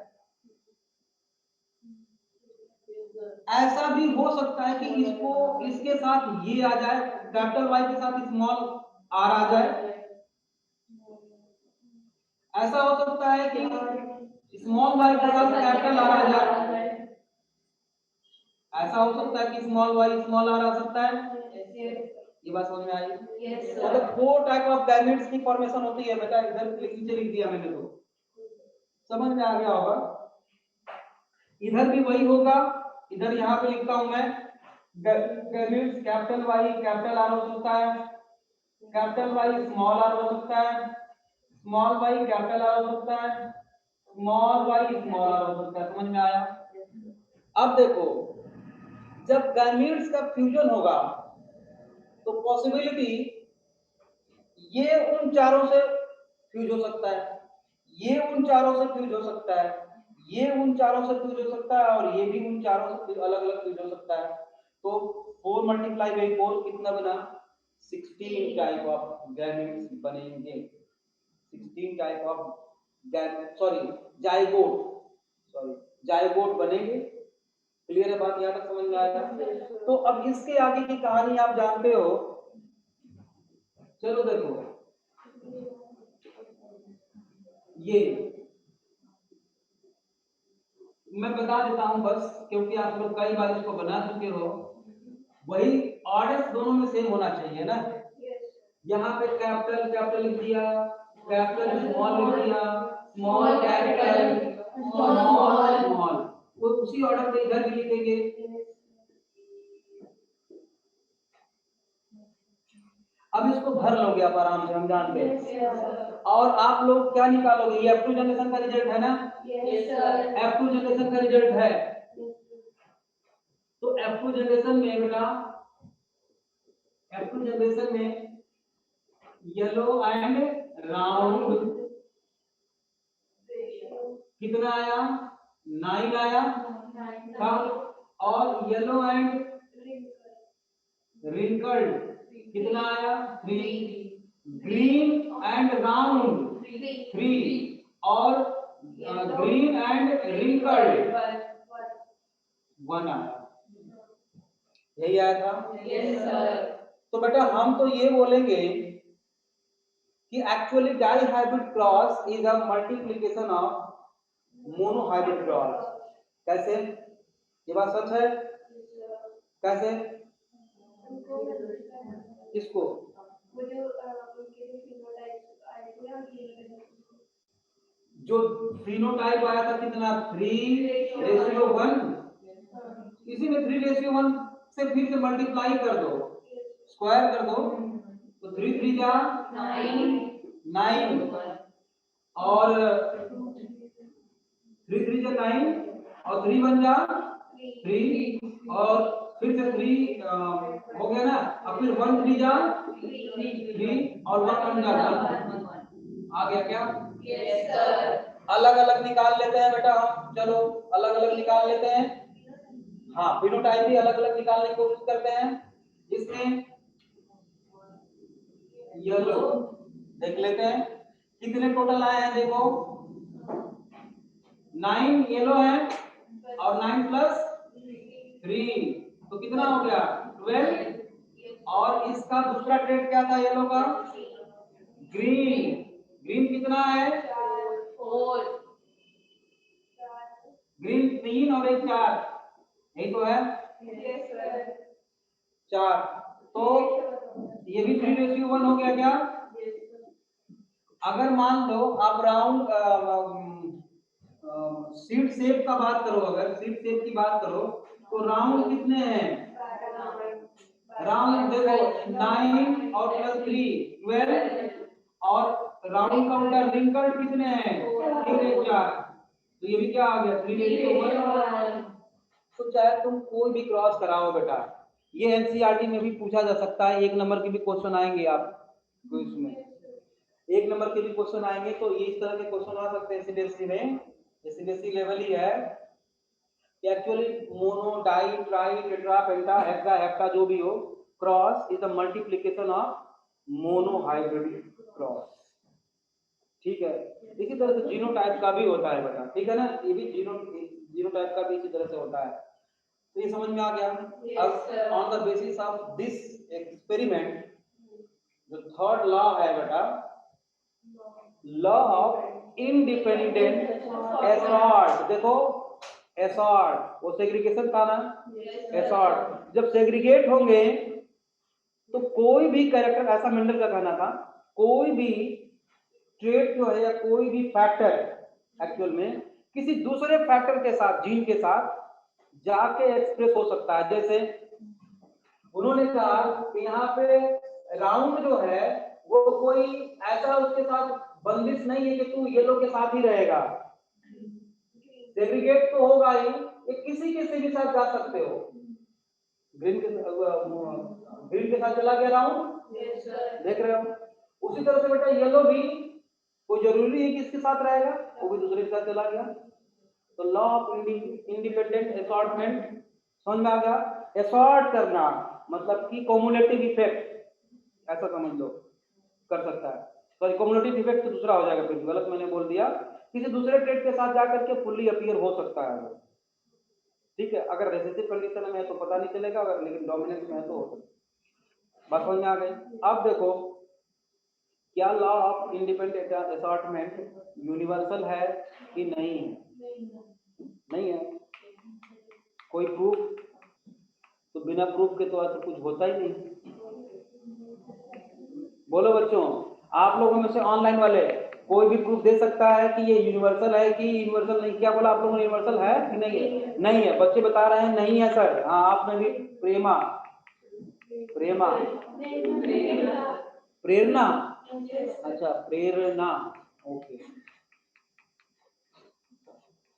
ऐसा भी हो सकता है कि इसको इसके साथ ये आ जाए, कैपिटल वाई के साथ स्मॉल आर आ जाए, ऐसा हो सकता है कि स्मॉल वाई के साथ कैपिटल आर आ जाए, ऐसा हो सकता है कि स्मॉल वाई स्मॉल आर आ सकता है। ये बात समझ में आई? मतलब 4 टाइप ऑफ गैमेट्स की फॉर्मेशन होती है बेटा, इधर नीचे लिख दिया मैंने, तो समझ में आ गया होगा। इधर भी वही होगा, इधर यहाँ पे लिखता हूं मैं, gametes capital Y capital R हो सकता है, कैपिटल वाई स्मॉल आर हो सकता है, स्मॉल वाई कैपिटल आर हो सकता है, स्मॉल वाई स्मॉल आर हो सकता है। समझ में आया? अब देखो, जब गैमेट्स का फ्यूजन होगा तो पॉसिबिलिटी ये उन चारों से फ्यूज हो सकता है, ये उन चारों से फ्यूज हो सकता है, ये उन चारों से फ्यूज हो सकता है, और ये भी उन चारों से अलग अलग फ्यूज हो सकता है। तो 4 मल्टीप्लाई बाई 4 कितना बना? 16 टाइप ऑफ गैमेट्स बनेंगे, 16 टाइप ऑफ जाइगोट बनेंगे। क्लियर है बात? यहाँ तक समझ में आया? तो अब इसके आगे की कहानी आप जानते हो, चलो देखो, ये मैं बता देता हूं बस, क्योंकि आप लोग कई बार इसको बना चुके हो, वही ऑर्डर दोनों में सेम होना चाहिए ना। यहाँ पे कैपिटल कैपिटल लिख दिया, कैपिटल स्मॉल लिख दिया, स्मॉल कैपिटल, स्मॉल स्मॉल, वो उसी ऑर्डर पे इधर भी लिखेंगे। अब इसको भर लोगे आप आराम से, हम जानते हैं। और आप लोग क्या निकालोगे? ये F2 जनरेशन का रिजल्ट है ना? F2 जनरेशन का रिजल्ट है, तो F2 जनरेशन में बेटा, F2 जनरेशन में येलो एंड राउंड कितना आया? 9 आया था, और येलो एंड रिंकल्ड कितना आया? 3। ग्रीन एंड राउंड 3, और ग्रीन एंड रिंकल्ड 1 आया। यही आया था? तो बेटा हम तो ये बोलेंगे कि actually dihybrid cross is a multiplication of monohybrid cross. कैसे? ये बात सच है? कैसे? उनको किसको? वो जो उनके जो फिनोटाइप आए थे ना जो फिनोटाइप आया था कितना? 3:1। इसी में 3:1 से फिर से मल्टीप्लाई कर दो, स्क्वायर कर दो, तो 3 3 जा 9 और 3 3 जा 9 और 3 1 जा 3 और फिर से 3 हो गया ना। अब फिर 1 3 जा 3 और 1 1 जा 1 आ गया क्या? Yes sir. अलग अलग निकाल लेते हैं बेटा हम, चलो अलग अलग निकाल लेते हैं। हाँ, फिनोटाइप भी अलग अलग निकालने की कोशिश करते हैं। इसमें येलो देख लेते हैं कितने टोटल आए हैं। देखो 9 येलो है और 9 प्लस 3 तो कितना हो गया? 12। और इसका दूसरा ट्रेड क्या था येलो का? ग्रीन। ग्रीन कितना है? 4 ग्रीन 3 और 1 4, यही तो है। Yes sir. 4 तो ये भी 3:1 हो गया क्या? अगर मान लो आप राउंड सीट शेप का बात करो, अगर सीट शेप की बात करो तो राउंड कितने हैं? राउंड देखो 9 और प्लस 3 12 और राउंड का उल्टा रिंकल कितने हैं? 3 1 4 तो ये भी क्या आ गया? 3:1। तो चाहे तुम कोई भी क्रॉस कराओ बेटा, ये एनसीईआरटी में भी पूछा जा सकता है। 1 नंबर के भी क्वेश्चन आएंगे आपको इसमें, 1 नंबर के भी क्वेश्चन आएंगे। तो ये इस तरह के क्वेश्चन आ सकते हैं सीबीएसई में। सीबीएसई लेवल ही है actually. Mono di tri tetra पेंटा हेक्सा हेप्टा जो भी हो, cross is the multiplication of mono hybrid cross. ठीक है, इसी तरह से जीनोटाइप का भी होता है बेटा, ठीक है ना। ये भी जीनोटाइप का भी इसी तरह से होता है। तो ये समझ में आ गया। अब on the basis of this experiment जो थर्ड लॉ है बेटा, लॉ ऑफ इंडिपेंडेंट असॉर्ट। देखो असॉर्ट वो सेग्रीगेशन था ना, असॉर्ट जब सेग्रीगेट होंगे तो कोई भी कैरेक्टर, ऐसा मेंडल का कहना था, कोई भी ट्रेट जो है या कोई भी फैक्टर एक्चुअल में किसी दूसरे फैक्टर के साथ, जीन के साथ जाके एक्सप्रेस हो सकता है। जैसे उन्होंने कहा कि यहाँ पे राउंड जो है वो कोई ऐसा उसके साथ बंदिश नहीं है कि तू येलो के साथ ही रहेगा, सेग्रीगेट तो होगा ही, ये किसी के से भी साथ जा सकते हो। ग्रीन के साथ चला गया राउंड, देख रहे हो। उसी तरह से बेटा येलो भी कोई जरूरी है कि इसके साथ रहेगा, वो भी दूसरे के साथ चला गया। तो लॉ ऑफ इंडिपेंडेंट असॉर्टमेंट समझ में आ गया। असॉर्ट करना मतलब कि कॉम्युलेटिव इफेक्ट ऐसा समझ लो, कर सकता है। सॉरी कॉम्युलेटिव इफेक्ट तो दूसरा हो जाएगा, फिर गलत मैंने बोल दिया। किसी दूसरे ट्रेड के साथ जाकर के फुल्ली अपीयर हो सकता है वो, ठीक है। अगर रिसेसिव कंडीशन में है तो पता नहीं चलेगा, अगर लेकिन डोमिनेंस में है तो हो सकता है। बात समझ में आ गई। अब देखो क्या law of independent assortment universal है कि नहीं है? नहीं है। कोई प्रूफ? तो बिना प्रूफ के तो ऐसा कुछ होता ही नहीं। बोलो बच्चों, आप लोगों में से ऑनलाइन वाले कोई भी प्रूफ दे सकता है कि ये यूनिवर्सल है कि यूनिवर्सल नहीं? क्या बोला आप लोगों ने, यूनिवर्सल है कि नहीं है? नहीं है। बच्चे बता रहे हैं नहीं है सर। हाँ आपने भी प्रेमा प्रेमा प्रेरणा, अच्छा प्रेरणा, ओके।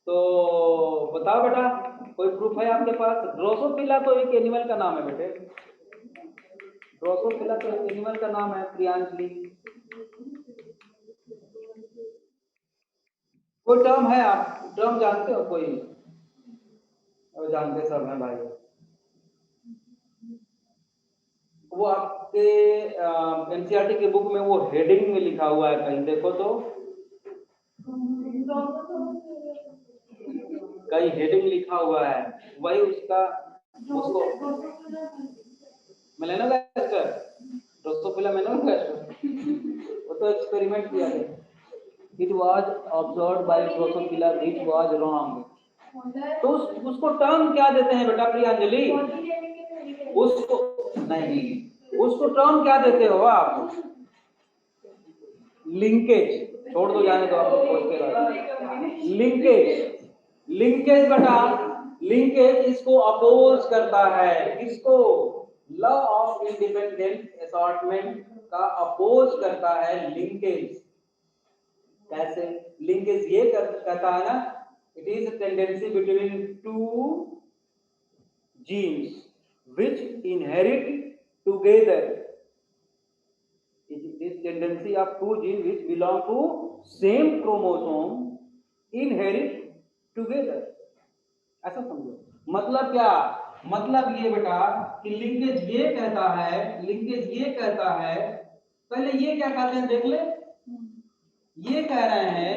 तो बताओ बेटा कोई प्रूफ है आपके पास? ड्रोसोफिला तो एक एनिमल का नाम है बेटे, ड्रोसोफिला तो एक एनिमल का नाम है। प्रियांजलि कोई टर्म है, आप टर्म जानते हो कोई? और जानते सब हैं भाई। वो आपके एनसीईआरटी के बुक में वो हेडिंग में लिखा हुआ है, कहीं देखो तो, कहीं हेडिंग लिखा हुआ है, वही उसका उसको मेलानोगास्टर, ड्रोसोफिला मेलानोगास्टर, वो तो एक्सपेरिमेंट किया गया। It was observed bye Drosophila, it was wrong. तो उसको टर्म क्या देते हैं बेटा प्रियांजलि? उसको नहीं, उसको टर्म क्या देते हो आप? लिंकेज। छोड़ दो, जाने दो आपको खोजते रहो। लिंकेज, लिंकेज बेटा, लिंकेज इसको अपोज करता है। किसको? लॉ ऑफ इंडिपेंडेंट असॉर्टमेंट का अपोज करता है लिंकेज। कैसे? लिंकेज ये कहता है ना, it is a tendency between two genes which inherit together. It is tendency of two genes which belong to same chromosome inherit together. ऐसा समझो। मतलब क्या? मतलब ये बेटा कि लिंकेज ये कहता है, लिंकेज ये कहता है, पहले ये क्या कहते हैं देख ले। ये कह रहे हैं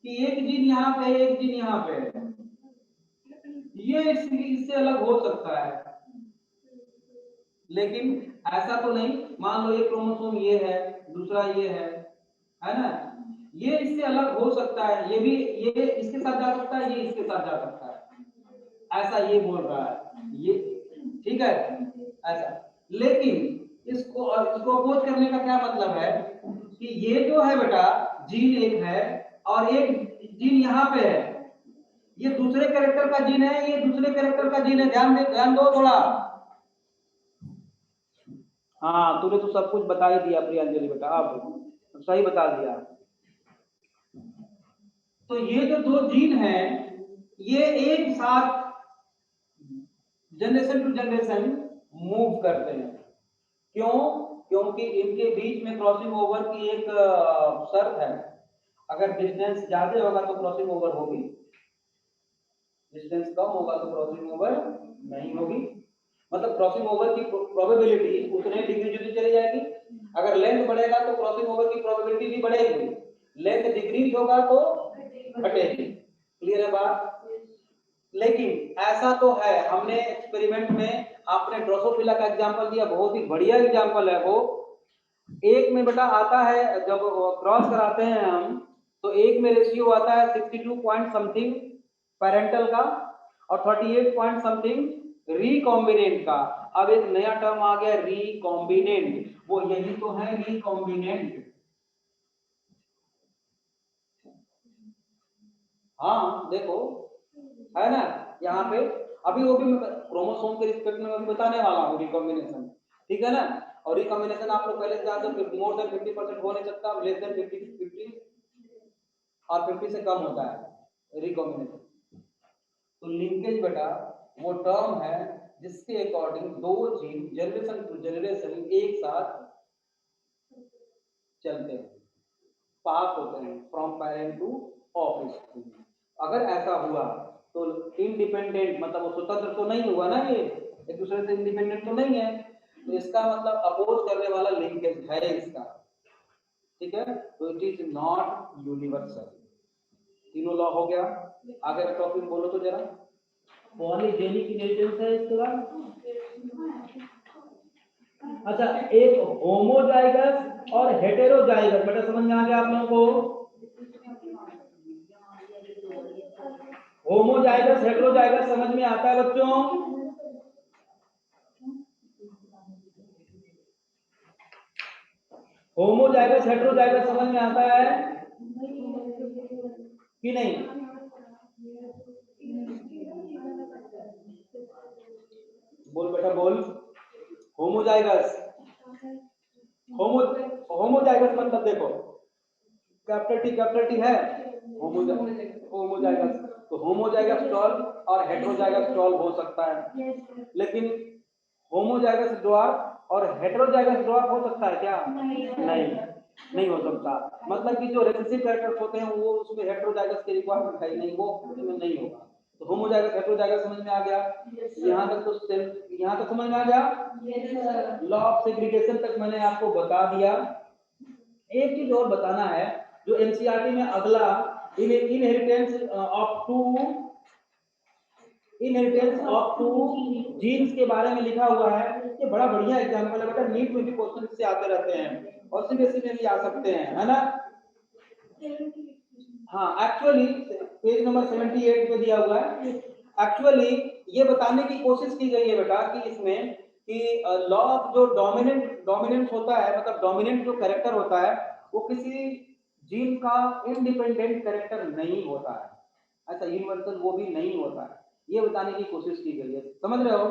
कि एक जीन यहाँ पे, एक जीन यहाँ पे, ये इससे अलग हो सकता है, लेकिन ऐसा तो नहीं। मान लो एक क्रोमोसोम ये है, दूसरा ये है ना, ये इससे अलग हो सकता है, ये भी, ये इसके साथ जा सकता है, ये इसके साथ जा सकता है, ऐसा ये बोल रहा है ये, ठीक है ऐसा। लेकिन इसको अपोज करने का क्या मतलब है कि ये जो है बेटा जीन एक है और एक जीन यहाँ पे है, ये दूसरे कैरेक्टर का जीन है, ये दूसरे कैरेक्टर का जीन है। ध्यान दो थोड़ा। हाँ, तूने तो सब कुछ बता ही दिया प्रियांजलि बेटा, अब सही बता दिया। तो ये जो दो जीन हैं, ये एक साथ जनरेशन टू जनरेशन मूव करते हैं। क्यों? क्योंकि इनके बीच में क्रॉसिंग ओवर की एक शर्त है। अगर डिस्टेंस ज्यादा होगा तो क्रॉसिंग ओवर होगी, डिस्टेंस कम होगा तो क्रॉसिंग ओवर नहीं होगी। मतलब क्रॉसिंग ओवर की प्रोबेबिलिटी उतने डिग्री जुदी चली जाएगी। अगर लेंथ बढ़ेगा तो क्रॉसिंग ओवर की प्रोबेबिलिटी भी बढ़ेगी, लेंथ डिक्रीज होगा तो घटेगी। क्लियर है बात? लेकिन ऐसा तो है, हमने एक्सपेरिमेंट में आपने ड्रोसोफिला का एग्जांपल दिया, बहुत ही बढ़िया एग्जांपल है वो। एक में बेटा आता है, जब क्रॉस कराते हैं हम, तो एक में रेशियो आता है 62 पॉइंट समथिंग पेरेंटल का और 38 पॉइंट समथिंग रिकॉम्बिनेंट का। अब एक नया टर्म आ गया रिकॉम्बिनेंट, वो यही तो है रिकॉम्बिनेंट। हाँ देखो, है ना यहाँ पे। अभी वो भी क्रोमोसोम के रिस्पेक्ट में अभी बताने वाला हूँ रिकॉम्बिनेशन, ठीक है ना। और रिकॉम्बिनेशन आप लोग पहले से जानते हो, मोर देन 50% हो नहीं सकता, लेस देन 50 और 50 से कम होता है रिकॉम्बिनेशन। तो लिंकेज बेटा वो टर्म है जिसके अकॉर्डिंग दो जीन जनरेशन टू जनरेशन एक साथ चलते हैं, पास होते हैं फ्रॉम पेरेंट टू ऑफस्प्रिंग। अगर ऐसा हुआ तो इंडिपेंडेंट, मतलब वो स्वतंत्र तो नहीं हुआ ना, ये एक दूसरे से इंडिपेंडेंट तो नहीं है, तो इसका मतलब अपोज करने वाला लिंकेज है इसका, ठीक है। तो इट इज नॉट यूनिवर्सल। तीनों लॉ हो गया। आगे का टॉपिक बोलो तो जरा। पॉलीजेनिक इनहेरिटेंस है इसके बाद। अच्छा, एक होमोजाइगस और हेटेरोजाइगस, बेटा समझ में आ गया आप लोगों को? होमोजाइगस हेटेरोजाइगस समझ में आता है बच्चों? होमोजाइगस हेटेरोजाइगस समझ में आता है कि नहीं? बोल बेटा बोल। होमोजाइगस, होमोजाइगस मतलब देखो, कैपिटल टी है होमोजाइगस। तो होमोजाइगस डॉल और हेटेरोजाइगस डॉल हो सकता है, लेकिन होमोजाइगस ड्वार्फ और हेटेरोजाइगस ड्वार्फ हो सकता है क्या? नहीं हो सकता। मतलब कि जो रेसेसिव कैरेक्टर्स होते हैं वो उसमें हेटेरोजाइगस की रिक्वायरमेंट है नहीं, वो उसमें नहीं होगा। तो होमोजाइगस हेटेरोजाइगस समझ में आ गया? यहाँ तक तो यहाँ तक समझ में आ गया? लॉ ऑफ सेग्रीगेशन तक मैंने आपको बता दिया। एक चीज और बताना है, जो एनसीईआरटी में अगला इनहेरिटेंस ऑफ टू जीन्स के बारे में लिखा हुआ है। ये बड़ा बढ़िया एग्जांपल है बेटा, नीट में भी क्वेश्चन इससे आते रहते हैं और सीबीएसई में भी आ सकते हैं, है ना। हाँ एक्चुअली पेज नंबर 78 पे दिया हुआ है। एक्चुअली ये बताने की कोशिश की गई है बेटा कि इसमें कि लॉ ऑफ जो डोमिनेंस होता है, मतलब डोमिनेंट जो कैरेक्टर होता है वो किसी जीन का इंडिपेंडेंट कैरेक्टर नहीं होता है, ऐसा यूनिवर्सल वो भी नहीं होता है, ये बताने की कोशिश की गई है। समझ रहे हो?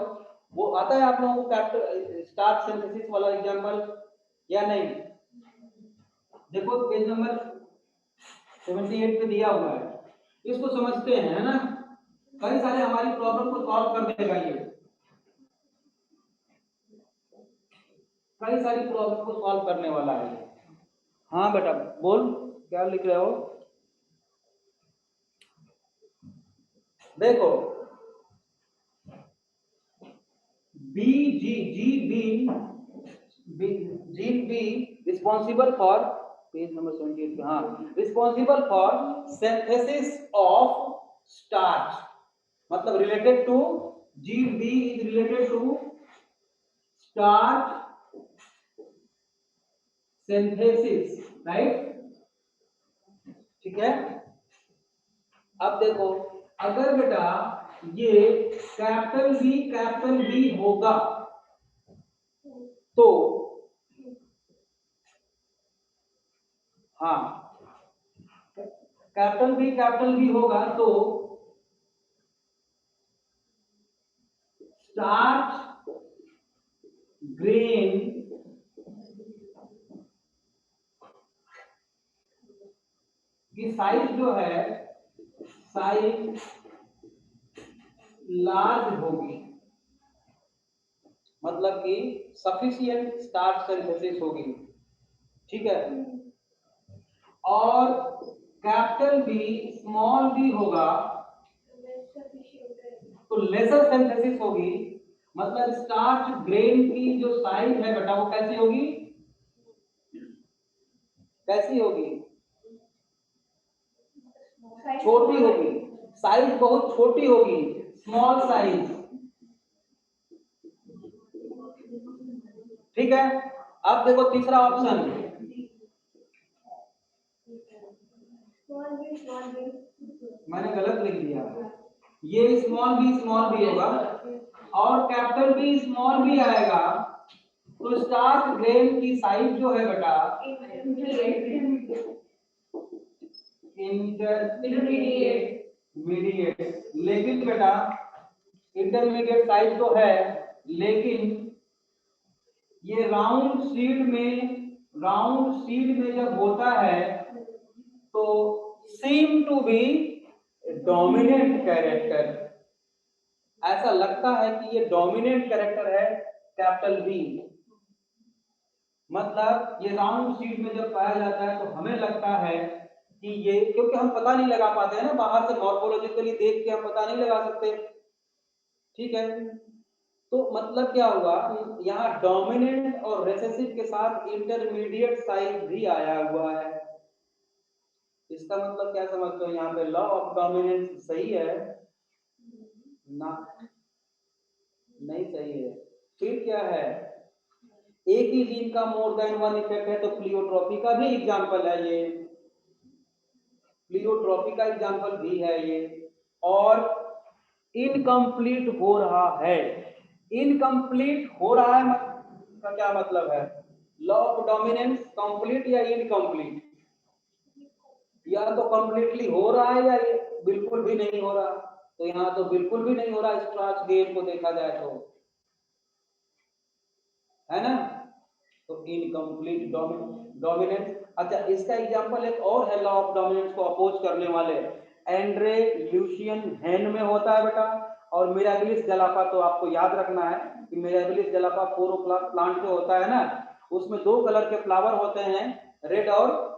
वो आता है आप लोगों को कैरेक्टर स्टार सिंथेसिस वाला एग्जांपल या नहीं? देखो पेज नंबर 78 पे दिया हुआ है, इसको समझते हैं, है ना? कई सारे हमारी प्रॉब्लम को सॉल्व कर देगा ये, कई सारी प्रॉब्लम को सॉल्व करने वाला है ये। हाँ बेटा बोल, क्या लिख रहे हो? देखो B G G B gene B responsible for, page number 78 पे, हाँ, responsible for synthesis of starch, मतलब related to, gene B is related to starch synthesis, right? ठीक है। अब देखो अगर बेटा ये कैपिटल बी होगा तो, हाँ कैपिटल बी होगा तो स्टार्च ग्रेन की साइज जो है, साइज लार्ज होगी, मतलब कि सफिशिएंट स्टार्च सिंथेसिस होगी, ठीक है। और कैपिटल बी स्मॉल बी होगा तो लेसर सिंथेसिस होगी, मतलब स्टार्च ग्रेन की जो साइज है बेटा वो कैसी होगी, कैसी होगी? छोटी होगी, साइज बहुत छोटी होगी, स्मॉल साइज, ठीक है। अब देखो तीसरा ऑप्शन, मैंने गलत लिख दिया, ये स्मॉल बी होगा और कैपिटल बी स्मॉल बी आएगा तो स्टार्च ग्रेन की साइज जो है बेटा इंटरमीडिएट, लेकिन बेटा इंटरमीडिएट साइज तो है, लेकिन ये राउंड सीड में जब होता है तो seem to be dominant character, ऐसा लगता है कि ये डोमिनेंट कैरेक्टर है कैपिटल बी, मतलब ये राउंड सीड में जब पाया जाता है तो हमें लगता है कि ये, क्योंकि हम पता नहीं लगा पाते हैं ना, बाहर से मॉर्फोलॉजिकली देख के हम पता नहीं लगा सकते, ठीक है। तो मतलब क्या हुआ, यहाँ डोमिनेंट और रिसेसिव के साथ इंटरमीडिएट साइज भी आया हुआ है, इसका मतलब क्या समझते हो, यहाँ पे लॉ ऑफ डोमिनेंस सही है ना? नहीं सही है। फिर क्या है, एक ही जीन का मोर देन वन इफेक्ट है तो प्लियोट्रॉपी का भी एग्जांपल है ये, प्लियोट्रॉपी का एग्जांपल भी है ये, और इनकम्प्लीट हो रहा है, इनकम्प्लीट हो रहा है का क्या मतलब है, लॉ ऑफ डोमिनेंस कंप्लीट या इनकम्प्लीट, या तो कंप्लीटली हो रहा है या ये बिल्कुल भी नहीं हो रहा, तो यहाँ तो बिल्कुल भी नहीं हो रहा स्टार्च गेन को देखा जाए तो, है ना? तो इनकम्प्लीट डोमिनेंस। अच्छा इसका एग्जांपल एक और है लॉ ऑफ डोमिनेंस को अपोज करने वाले, एंड्रे ल्यूशियन हेन में होता है बेटा, और मिराबिलिस जलापा, तो आपको याद रखना है कि मिराबिलिस जलापा प्लांट जो होता है ना, उसमें दो कलर के फ्लावर होते हैं, रेड और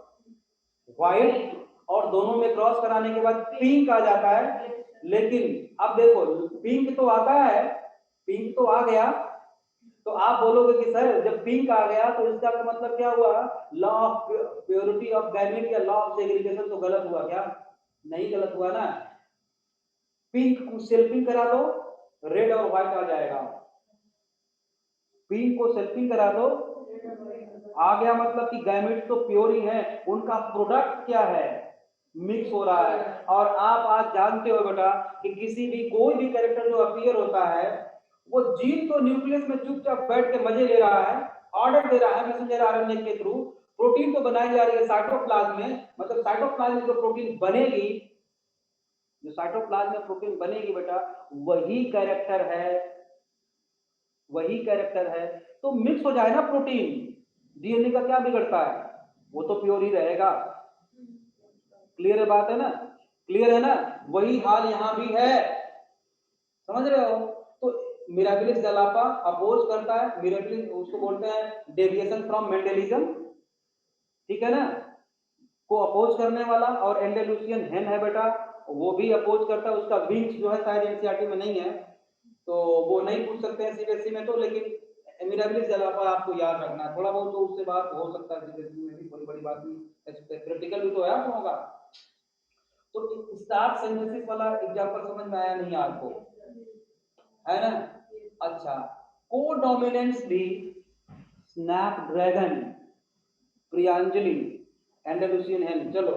व्हाइट, और दोनों में क्रॉस कराने के बाद पिंक आ जाता है, लेकिन अब देखो पिंक तो आता है, पिंक तो आ गया, तो आप बोलोगे कि सर जब पिंक आ गया तो इसका मतलब क्या हुआ, law of purity of gamete या लॉ ऑफ सेग्रीगेशन तो गलत हुआ क्या? नहीं गलत हुआ ना, पिंक को सेल्फिंग करा दो रेड और व्हाइट आ जाएगा, पिंक को सेल्फिंग करा दो आ गया, मतलब कि गैमेट तो प्योर ही है, उनका प्रोडक्ट क्या है, मिक्स हो रहा है। और आप आज जानते हो बेटा कि किसी भी कोई भी कैरेक्टर जो अपीयर होता है वो जीन तो न्यूक्लियस में चुपचाप बैठ के मजे ले रहा है, ऑर्डर दे रहा है मैसेंजर आरएनए के थ्रू, प्रोटीन तो बनाई जा रही है साइटोप्लाज्म में, मतलब साइटोप्लाज्म में जो प्रोटीन बनेगी, जो साइटोप्लाज्म में प्रोटीन बनेगी बेटा वही कैरेक्टर है, वही कैरेक्टर है। तो मिक्स हो जाए ना प्रोटीन, डीएनए का क्या बिगड़ता है, वो तो प्योर ही रहेगा। क्लियर है बात है ना, क्लियर है ना, वही हाल यहां भी है, समझ रहे हो। तो मिराकिलिस जलापा अपोज करता है, मिराकिलिस उसको बोलते हैं डेविएशन फ्रॉम मेंडेलिज्म, ठीक है ना, को अपोज करने वाला। और एंडेलुसियन हेन है बेटा, वो भी अपोज करता है, उसका विंग्स जो है शायद एनसीईआरटी में नहीं है तो वो नहीं पूछ सकते हैं सीबीएसई में, तो लेकिन मिराकिलिस जलापा आपको याद रखना है, थोड़ा बहुत तो उससे बात हो सकता है सीबीएसई में भी, कोई बड़ी बात नहीं, प्रैक्टिकल भी तो है आप लोगों का। तो स्टार सिंथेसिस वाला एग्जांपल समझ में आया नहीं आपको, है ना। अच्छा, कोडोमिनेंस भी स्नैपड्रैगन, प्रियांजलि, एंडेलुसियन हेन। चलो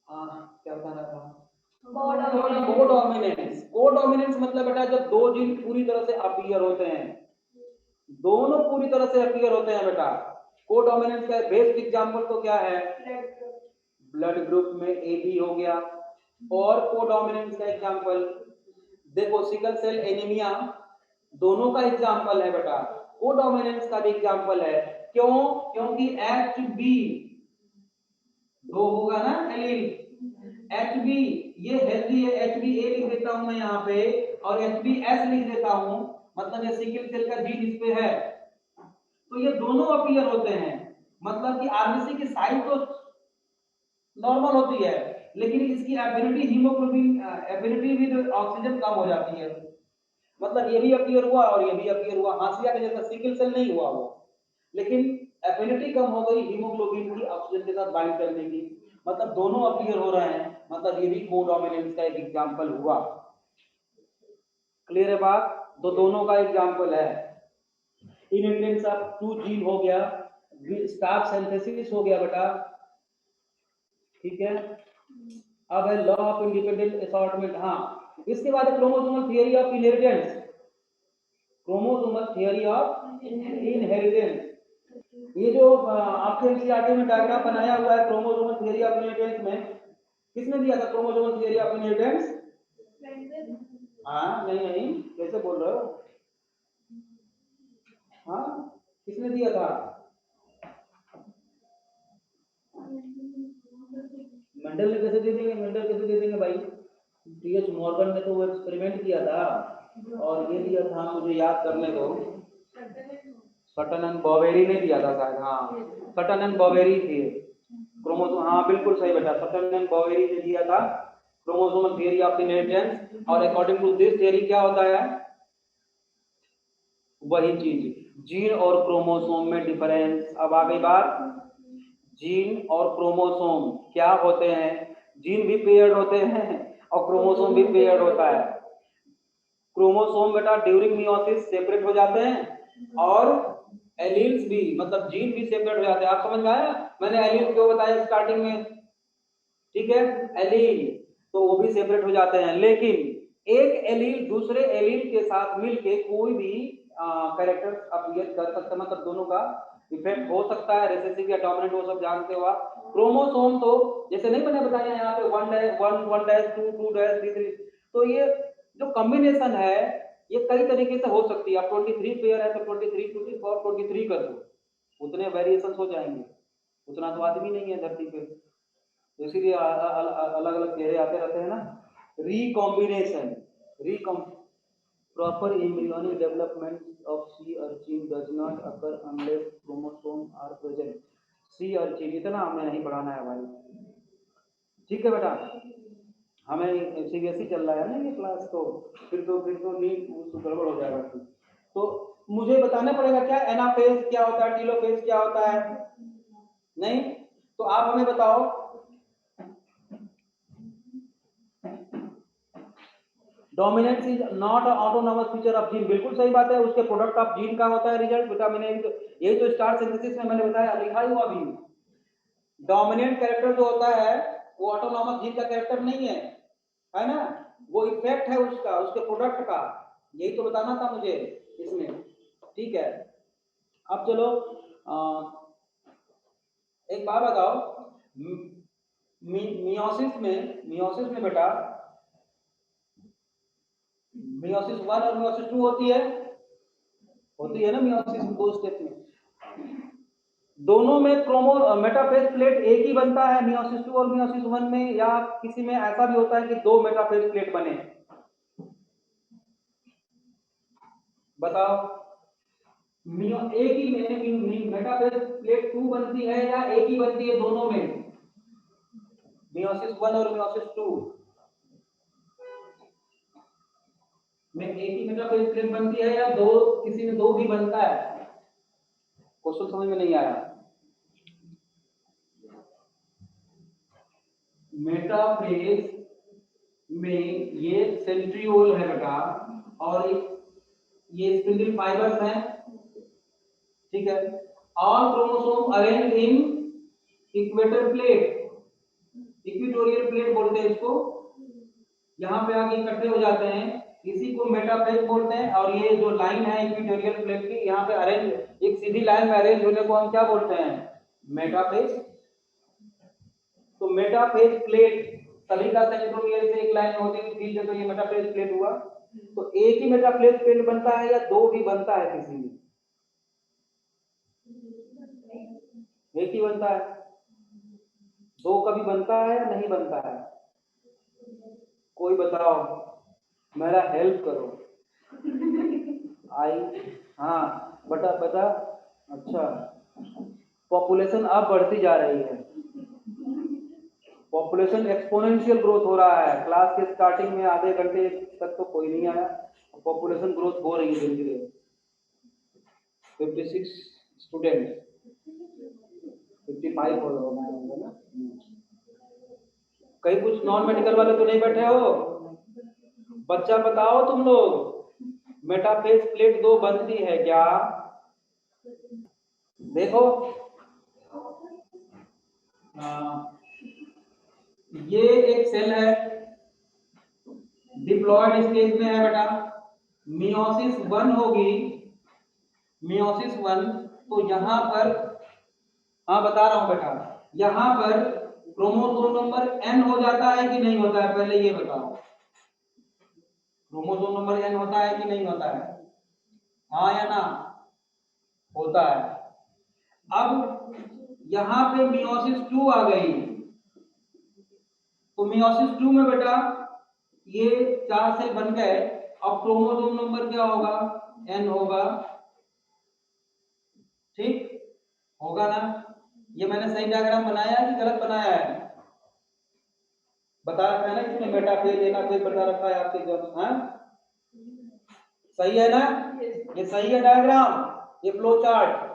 क्या बताना था, कोडोमिनेंस। कोडोमिनेंस मतलब बेटा जब दो जीन पूरी तरह से अपीयर होते हैं, दोनों पूरी तरह से अपीयर होते हैं बेटा। कोडोमिनेंस का बेस्ट एग्जांपल तो क्या है, ब्लड ग्रुप में ए बी हो गया। और कोडोमिनेंस का एग्जांपल देखो सिकल सेल एनीमिया, दोनों का एग्जांपल है बेटा, कोडोमिनेंस का भी एग्जांपल है। क्यों, क्योंकि एच बी दो होगा ना एलील, एच बी ये हेल्दी है, एच बी ए लिख देता हूं मैं यहाँ पे, और एच बी एस लिख देता हूं, मतलब ये सिकल सेल का जीन इस पे है, तो ये दोनों अपीयर होते हैं। मतलब कि आरबीसी की साइज तो नॉर्मल होती है लेकिन इसकी ability hemoglobin ability with oxygen कम हो जाती है, मतलब ये भी अपीयर हुआ और ये भी अपीयर हुआ, हाशिया के जैसा सिकल सेल नहीं हुआ वो, लेकिन एफिनिटी कम हो गई हीमोग्लोबिन की ऑक्सीजन के साथ बाइंड करने की, मतलब दोनों अपीयर हो रहे हैं, मतलब ये भी कोडोमिनेंस का एक एग्जांपल हुआ। क्लियर है बात, तो दोनों का एग्जांपल है। इनहेरिटेंस ऑफ टू जीन हो गया, स्टार्च सिंथेसिस हो गया बेटा, ठीक है। अब है लॉ ऑफ इंडिपेंडेंट असॉर्टमेंट। हाँ, इसके बाद है chromosomal theory of inheritance, chromosomal theory of inheritance. ये जो आपके एनसीईआरटी में डायग्राम बनाया हुआ है क्रोमोसोमल थियरी ऑफ इनहेरिटेंस में, किसने दिया था क्रोमोसोमल थियरी ऑफ इनहेरिटेंस? हाँ नहीं नहीं, कैसे बोल रहे हो, हाँ किसने दिया था? मेंडल ने कैसे दे देंगे, मेंडल कैसे दे देंगे भाई, टीएच मॉर्गन ने तो वो एक्सपेरिमेंट किया था, और ये दिया था, मुझे याद करने दो, सटन एंड बॉवेरी ने दिया था शायद, हाँ सटन एंड बॉवेरी थी क्रोमोसोम, हाँ बिल्कुल सही बेटा, सटन एंड बॉवेरी ने दिया था क्रोमोसोमल थियरी ऑफ इनहेरिटेंस। और अकॉर्डिंग टू दिस थियरी क्या होता है, वही चीज, जीन और क्रोमोसोम में डिफरेंस। अब आ गई बात, जीन और क्रोमोसोम क्या होते हैं, जीन भी पेयर्ड होते हैं और क्रोमोसोम भी पेयर्ड होता है। क्रोमोसोम बेटा ड्यूरिंग मियोसिस सेपरेट हो जाते हैं, और एलील्स भी, मतलब जीन भी सेपरेट हो जाते हैं। आप समझ में आया, मैंने एलील क्यों बताया स्टार्टिंग में, ठीक है, एलील तो वो भी सेपरेट हो जाते हैं, लेकिन एक एलील दूसरे एलील के साथ मिलके कोई भी कैरेक्टर अपीयर कर सकता, मतलब दोनों का इफेक्ट हो सकता है, रिसेसिव या डोमिनेंट, वो सब जानते हो आप। क्रोमोसोम तो जैसे नहीं मैंने बताया यहाँ पे 1-1-2-2-3, तो ये जो कॉम्बिनेशन है ये कई तरीके से हो सकती है। आप 23 पेयर है तो 23 24 23 कर दो, उतने वेरिएशन हो जाएंगे, उतना तो आदमी नहीं है धरती पे, तो इसीलिए अलग अलग चेहरे आते रहते हैं ना। Recombination, recom proper embryonic development of sea urchin does not occur unless chromosomes are present। sea urchin इतना हमें नहीं पढ़ाना है भाई, ठीक है बेटा, हमें सीबीएसई चल रहा है ना ये क्लास, तो फिर तो नींद गड़बड़ हो जाएगा। तो मुझे बताना पड़ेगा क्या एनाफेज क्या होता है, टीलोफेज क्या होता है, नहीं तो आप हमें बताओ। Dominance is not autonomous feature of gene, बिल्कुल सही बात है, उसके प्रोडक्ट ऑफ जीन का होता है रिजल्ट बेटा, मैंने यही तो स्टार सिंथेसिस में मैंने बताया, लिखा ही हुआ भी, डोमिनेंट कैरेक्टर जो होता है वो ऑटोनॉमस जीन का कैरेक्टर नहीं है ना, वो इफेक्ट है उसका, उसके प्रोडक्ट का। यही तो बताना था मुझे इसमें, ठीक है। अब चलो एक बात बताओ, मियोसिस में बेटा मियोसिस 1 और मियोसिस 2 होती है ना, मियोसिस में 2 स्टेप में। दोनों में मेटाफेज प्लेट एक ही बनता है, मियोसिस 2 और मियोसिस 1 में, या किसी में ऐसा भी होता है कि 2 मेटाफेज प्लेट बने? बताओ, एक ही में मेटाफेज प्लेट 2 बनती है या एक ही बनती है दोनों में, मियोसिस 1 और मियोसिस 2 में एक ही मेटाफेज प्लेट बनती है या दो, किसी में 2 भी बनता है? क्वेश्चन समझ में नहीं आया? मेटाफेज में ये सेंट्रियोल है बेटा, और ये स्पिंडल फाइबर्स हैं, ठीक है। All chromosome arrange in equator plate, equatorial plate बोलते हैं इसको, यहाँ पे आके इकट्ठे हो जाते हैं, इसी को मेटाफेज बोलते हैं। और ये जो लाइन है इक्वेटोरियल प्लेट की, यहाँ पे अरेंज, एक सीधी लाइन में अरेंज होने को हम क्या बोलते हैं? मेटाफेज। तो मेटाफेज प्लेट सभी का सेंट्रोमियर से एक लाइन होती है, तो ये मेटाफेज प्लेट हुआ। तो एक ही मेटाफेज प्लेट बनता है या 2 भी बनता है किसी में? एक ही बनता है। 2 कभी बनता है या नहीं बनता है? कोई बताओ, मेरा हेल्प करो। आई, हाँ बता बता। अच्छा, पॉपुलेशन अब बढ़ती जा रही है, पॉपुलेशन एक्सपोनेंशियल ग्रोथ हो रहा है। क्लास के स्टार्टिंग में आधे घंटे तक तो कोई नहीं आया, पॉपुलेशन ग्रोथ हो रही है धीरे धीरे। 56 स्टूडेंट, 55 हो रहा ना। कहीं कुछ नॉन मेडिकल वाले तो नहीं बैठे हो? बच्चा बताओ तुम लोग, मेटाफेज प्लेट 2 बनती है क्या? देखो, ये एक सेल है, डिप्लॉयड स्टेज में है बेटा, मियोसिस 1 होगी, मियोसिस 1। तो यहां पर, हाँ बता रहा हूं बेटा, यहां पर क्रोमोसोम नंबर n हो जाता है कि नहीं होता है? पहले ये बताओ, क्रोमोसोम नंबर n होता है कि नहीं होता है? हाँ या ना? होता है। अब यहां पे मियोसिस 2 आ गई, तो मियोसिस 2 में बेटा ये 4 सेल बन गए। अब क्रोमोसोम नंबर क्या होगा? n होगा, ठीक होगा ना? ये मैंने सही डायग्राम बनाया है कि गलत बनाया है? बता रखा है ना इसमें, मेटाफेज एनाफेज बता रखा है आपके एग्जाम। हाँ सही है ना? ये सही है डायग्राम, ये फ्लो चार्ट।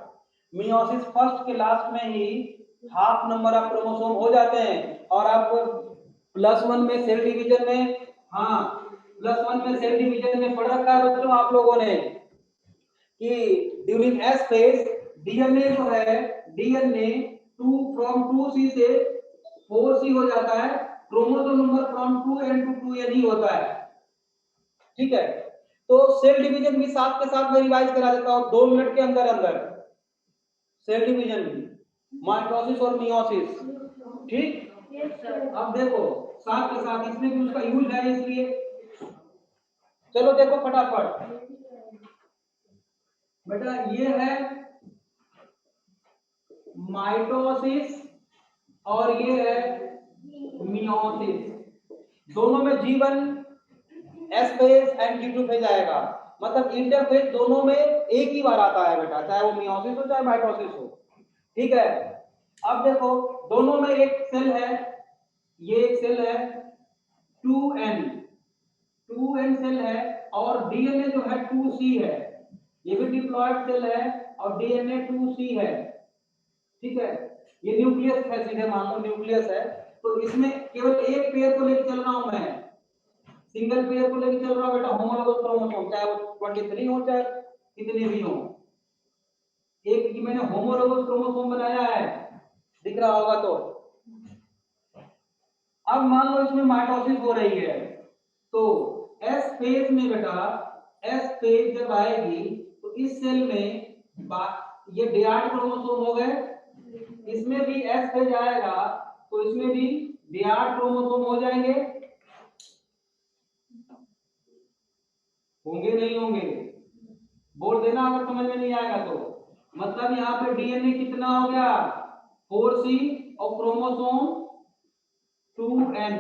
मियोसिस फर्स्ट के लास्ट में ही हाफ नंबर ऑफ क्रोमोसोम हो जाते हैं, और आप +1 में सेल डिवीजन में, हाँ +1 में सेल डिवीजन में पढ़ रखा है बच्चों आप लोगों ने कि ड्यूरिंग एस फेज डीएनए जो है, डीएनए 2 फ्रॉम 2C से 4C हो जाता है, chromosome number from 2N to 2N ही होता है, ठीक है। तो सेल डिवीजन भी साथ के साथ में रिवाइज करा देता हूं 2 मिनट के अंदर अंदर। सेल डिवीजन भी, माइटोसिस और मियोसिस, ठीक। अब देखो साथ के साथ इसमें भी उसका यूज है, इसलिए चलो देखो फटाफट बेटा, ये है माइटोसिस और ये है मियोसिस। दोनों में G1 S phase and G2 phase आएगा, मतलब इंटरफेज दोनों में एक ही बार आता है बेटा, चाहे वो मियोसिस हो चाहे माइटोसिस हो, ठीक है। अब देखो दोनों में एक सेल है, ये एक सेल है 2N, 2N सेल है, और डीएनए जो है 2C है, ये भी डिप्लॉयड सेल है और डीएनए 2C है, ठीक है। ये न्यूक्लियस है, सीधे मान लो न्यूक्लियस है। तो इसमें केवल एक पेयर को लेकर चल रहा हूं मैं, सिंगल पेयर को लेकर चल रहा हूं बेटा, होमोलोगस क्रोमोसोम, चाहे वो 23 हो चाहे कितने भी हो। एक मैंने होमोलोगस क्रोमोसोम बनाया है, दिख रहा होगा तो। अब मान लो इसमें माइटोसिस हो रही है, तो एस फेज में बेटा, एस फेज जब आएगी तो इस सेल में ये डिहाइड क्रोमोसोम हो गए, इसमें भी एस फेज आएगा तो इसमें भी डिहाइड क्रोमोसोम हो जाएंगे, होंगे नहीं होंगे? बोल देना अगर समझ में नहीं आएगा तो। मतलब यहाँ पे डीएनए कितना हो गया, 4C और क्रोमोसोम 2N।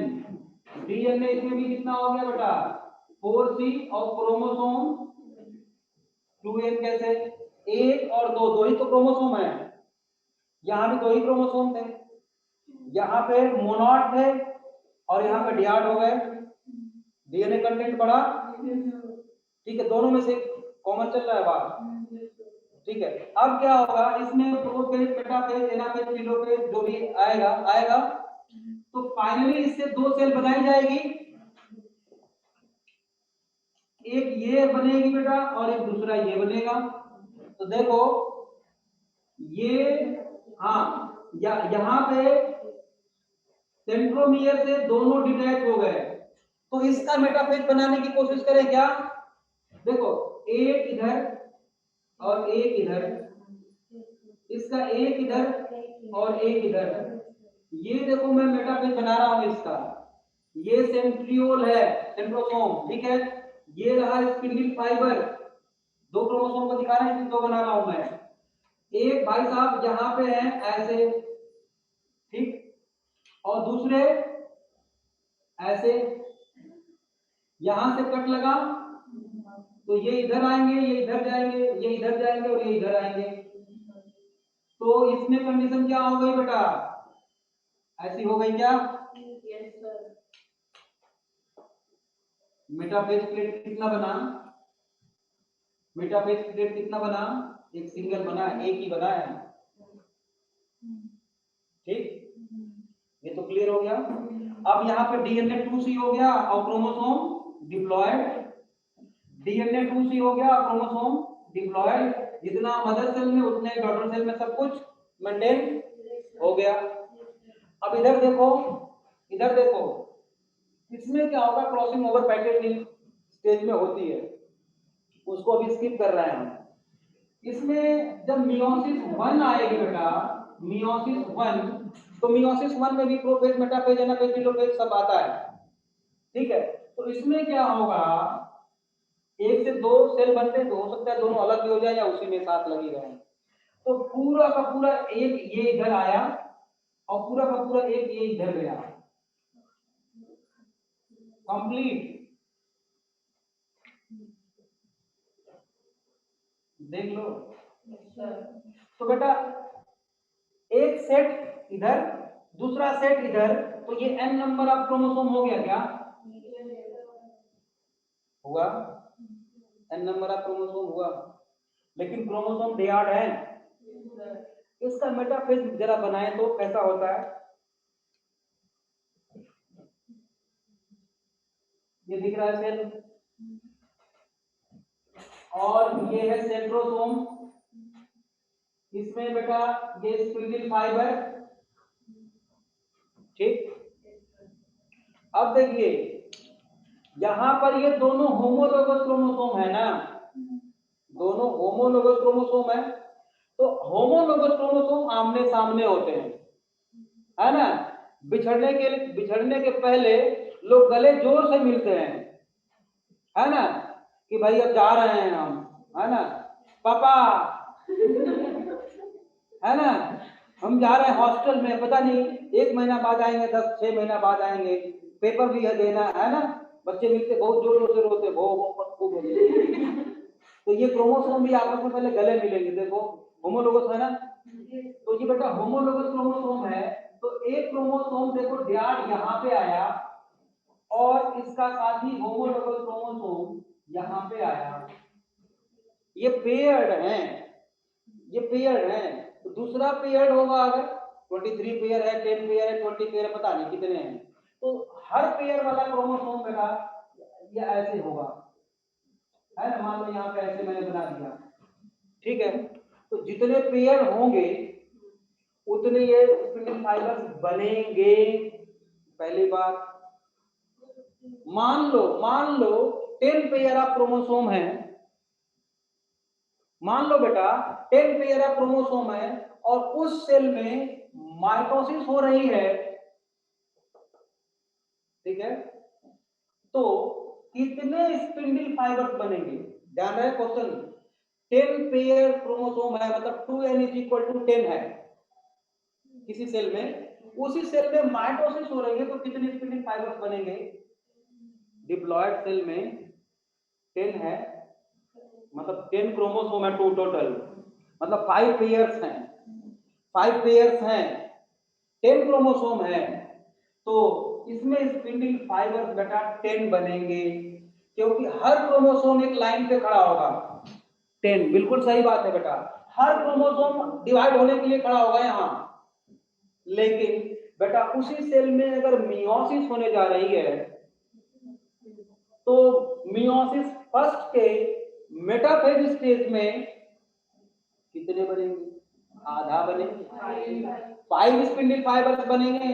डीएनए इसमें भी कितना हो गया बेटा, 4C और क्रोमोसोम 2N। कैसे? एक और दो, दो ही तो क्रोमोसोम है, यहाँ भी दो ही क्रोमोसोम थे, यहाँ पे मोनॉड थे और यहाँ पे डिहाइड हो गए, डीएनए कंटेंट बढ़ा, ठीक है, दोनों में से कॉमन चल रहा है बात, ठीक है। अब क्या होगा, इसमें प्रोफेज, मेटाफेज, एनाफेज, टेलोफेज जो भी आएगा आएगा, तो फाइनली इससे दो सेल बनाई जाएगी, एक ये बनेगी बेटा और एक दूसरा ये बनेगा। तो देखो ये, हाँ, यहाँ पे सेंट्रोमियर से दोनों डिटैच हो गए, तो इसका मेटाफेज बनाने की कोशिश करें क्या? देखो एक इधर और एक इधर, इसका एक इधर और एक इधर, ये देखो मैं मेटाफेज बना रहा हूं इसका, ये सेंट्रियोल है, सेंट्रोसोम, ठीक है, ये रहा स्पिंडल फाइबर, दो क्रोमोसोम को दिखा रहे हैं, दो बना रहा हूं मैं, एक भाई साहब यहां पे है ऐसे, ठीक, और दूसरे ऐसे, यहां से कट लगा तो ये इधर आएंगे, ये इधर जाएंगे, ये इधर जाएंगे और ये इधर आएंगे, तो इसमें कंडीशन क्या हो गई बेटा, ऐसी हो गई क्या? Yes sir. मेटाफेज प्लेट कितना बना, मेटाफेज प्लेट कितना बना, एक सिंगल बना, एक ही बना है, ठीक, ये तो क्लियर हो गया। अब यहाँ पे डीएनए 2C हो गया और क्रोमोसोम डिप्लॉयड, डीएनए 2C हो गया और क्रोमोसोम डिप्लॉयड, जितना मदर सेल में उतने डॉटर सेल में सब कुछ मेंटेन हो गया। अब इधर देखो, इधर देखो, इसमें क्या होगा, क्रॉसिंग ओवर पैकेट स्टेज में होती है, उसको अभी स्किप कर रहे हैं हम। इसमें जब मियोसिस 1 आएगी बेटा, मियोसिस 1, तो मियोसिस 1 में भी प्रोफेज, मेटाफेज, एनाफेज, टेलोफेज सब आता है, ठीक है। तो इसमें क्या होगा, एक से दो सेल बनते हैं, तो हो सकता है दोनों अलग भी हो जाए या उसी में साथ लगी रहे, तो पूरा का पूरा एक ये इधर आया और पूरा का पूरा एक ये इधर गया, कंप्लीट, देख लो। तो बेटा एक सेट इधर, दूसरा सेट इधर, तो ये n नंबर ऑफ क्रोमोसोम हो गया क्या? हुआ, n नंबर ऑफ क्रोमोसोम हुआ, लेकिन क्रोमोसोम डिहाइड है। इसका मेटाफेज जरा बनाए तो कैसा होता है, ये दिख रहा है सेल, और ये है सेंट्रोसोम, इसमें बेटा ये स्पिंडल फाइबर, ठीक। अब देखिए यहां पर ये दोनों होमोलोगस क्रोमोसोम है ना, दोनों होमोलोगस क्रोमोसोम है, तो होमोलोगस क्रोमोसोम आमने सामने होते हैं, है ना, बिछड़ने के पहले लोग गले जोर से मिलते हैं, है ना, कि भाई अब जा रहे हैं हम, है ना, पापा, है ना, हम जा रहे हैं हॉस्टल में, पता नहीं 1 महीना बाद आएंगे, 6 महीना बाद आएंगे, पेपर भी है देना, है ना, बच्चे मिलते बहुत जोर जोर से रोते, भो खूब बोलते, तो ये क्रोमोसोम भी आपस में पहले गले मिलेंगे, देखो होमोलोगस है ना, तो ये बेटा होमोलोगस क्रोमोसोम है, तो एक क्रोमोसोम देखो डिहाइड यहाँ पे आया और इसका साथी होमोलोगस क्रोमोसोम यहाँ पे आया, ये पेयर्ड हैं, ये पेयर्ड हैं, तो दूसरा पेयर्ड होगा अगर 23 पेयर है, 10 पेयर है, 20 पेयर है, पता नहीं कितने हैं, तो हर पेयर वाला क्रोमोसोम बेटा ये ऐसे होगा, है ना, मान लो यहाँ पे ऐसे मैंने बना दिया, ठीक है, तो जितने पेयर होंगे उतने ये स्पिंडल फाइबर्स बनेंगे। पहली बात, मान लो 10 पेयर ऑफ क्रोमोसोम है, मान लो बेटा 10 पेयर ऑफ क्रोमोसोम है और उस सेल में माइटोसिस हो रही है, ठीक है, तो कितने स्पिंडल फाइबर्स बनेंगे? ध्यान रहे क्वेश्चन, 10 पेयर क्रोमोसोम है मतलब 2n = 10 है किसी सेल में, उसी सेल में माइटोसिस हो रही है तो कितने स्पिंडल फाइबर्स बनेंगे? डिप्लॉयड सेल में 10 है मतलब 10 क्रोमोसोम है टोटल, मतलब 5 पेयर्स हैं, 5 पेयर्स हैं, 10 क्रोमोसोम है, तो इसमें स्पिंडल फाइबर्स बेटा 10 बनेंगे, क्योंकि हर क्रोमोसोम एक लाइन पे खड़ा होगा। 10 बिल्कुल सही बात है बेटा, हर क्रोमोसोम डिवाइड होने के लिए खड़ा होगा यहाँ, लेकिन बेटा उसी सेल में अगर मियोसिस होने जा रही है तो मियोसिस फर्स्ट के मेटाफेज स्टेज में कितने बनेंगे? आधा बनेंगे, 5 स्पिंडल फाइबर्स बनेंगे,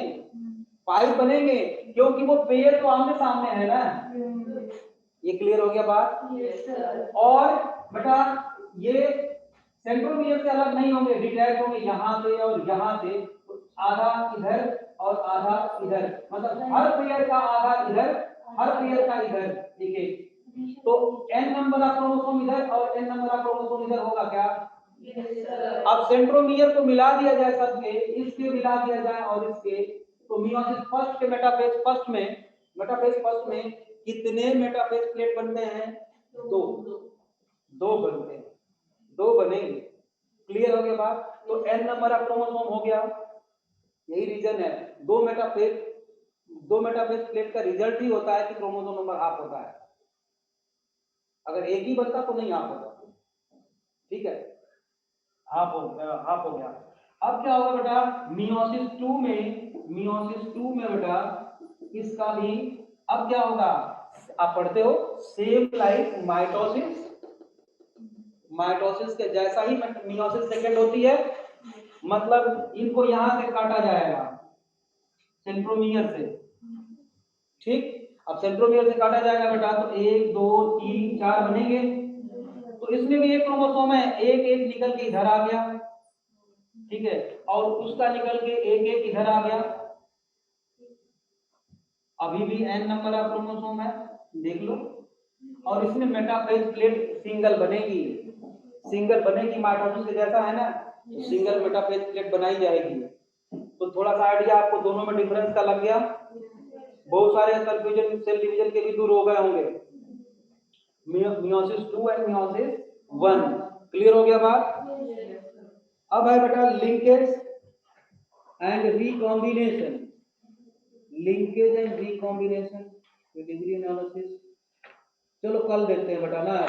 5 बनेंगे, क्योंकि वो पेयर तो आमने सामने है ना। ये क्लियर हो गया बात? और बेटा ये सेंट्रोमियर से अलग नहीं होंगे, डिटैच होंगे यहाँ से और यहाँ से, आधा इधर और आधा इधर, मतलब हर पेयर का आधा इधर, हर पेयर का इधर, ठीक है, तो n नंबर ऑफ क्रोमोसोम इधर और n नंबर ऑफ क्रोमोसोम इधर होगा क्या? अब सेंट्रोमियर को मिला दिया जाए सबके, इसके मिला दिया जाए और इसके, तो मियोसिस फर्स्ट के मेटाफेज फर्स्ट में कितने मेटाफेज प्लेट बनते हैं? दो बनते हैं, 2 बनेंगे। क्लियर हो गया बात? तो n नंबर ऑफ क्रोमोसोम हो गया, यही रीजन है, दो मेटाफेज प्लेट का रिजल्ट ही होता है कि क्रोमोसोम नंबर हाफ होता है, अगर एक ही बनता तो नहीं हाफ होता, ठीक है, हाफ हो गया। अब क्या होगा बेटा, मियोसिस 2 में बेटा इसका भी अब क्या होगा, आप पढ़ते हो सेम लाइक माइटोसिस के जैसा ही मियोसिस सेकंड होती है, मतलब इनको यहां से काटा जाएगा सेंट्रोमियर से, ठीक, अब सेंट्रोमियर से काटा जाएगा बेटा तो 1 2 3 4 बनेंगे, तो इसमें भी एक क्रोमोसोम है, एक निकल के इधर आ गया, ठीक है, और उसका निकल के एक इधर आ गया, अभी भी n नंबर ऑफ क्रोमोसोम है, देख लो, और इसमें मेटाफेज प्लेट सिंगल बनेगी माइटोसिस के जैसा है ना, तो सिंगल मेटाफेज प्लेट बनाई जाएगी। तो थोड़ा सा आइडिया आपको दोनों में डिफरेंस का लग गया, बहुत सारे कंफ्यूजन सेल डिवीजन के भी दूर हो गए होंगे। मियोसिस 2 एंड मियोसिस 1 क्लियर हो गया बात? अब है बेटा linkage and recombination, degree analysis, चलो कल देखते हैं बेटा ना।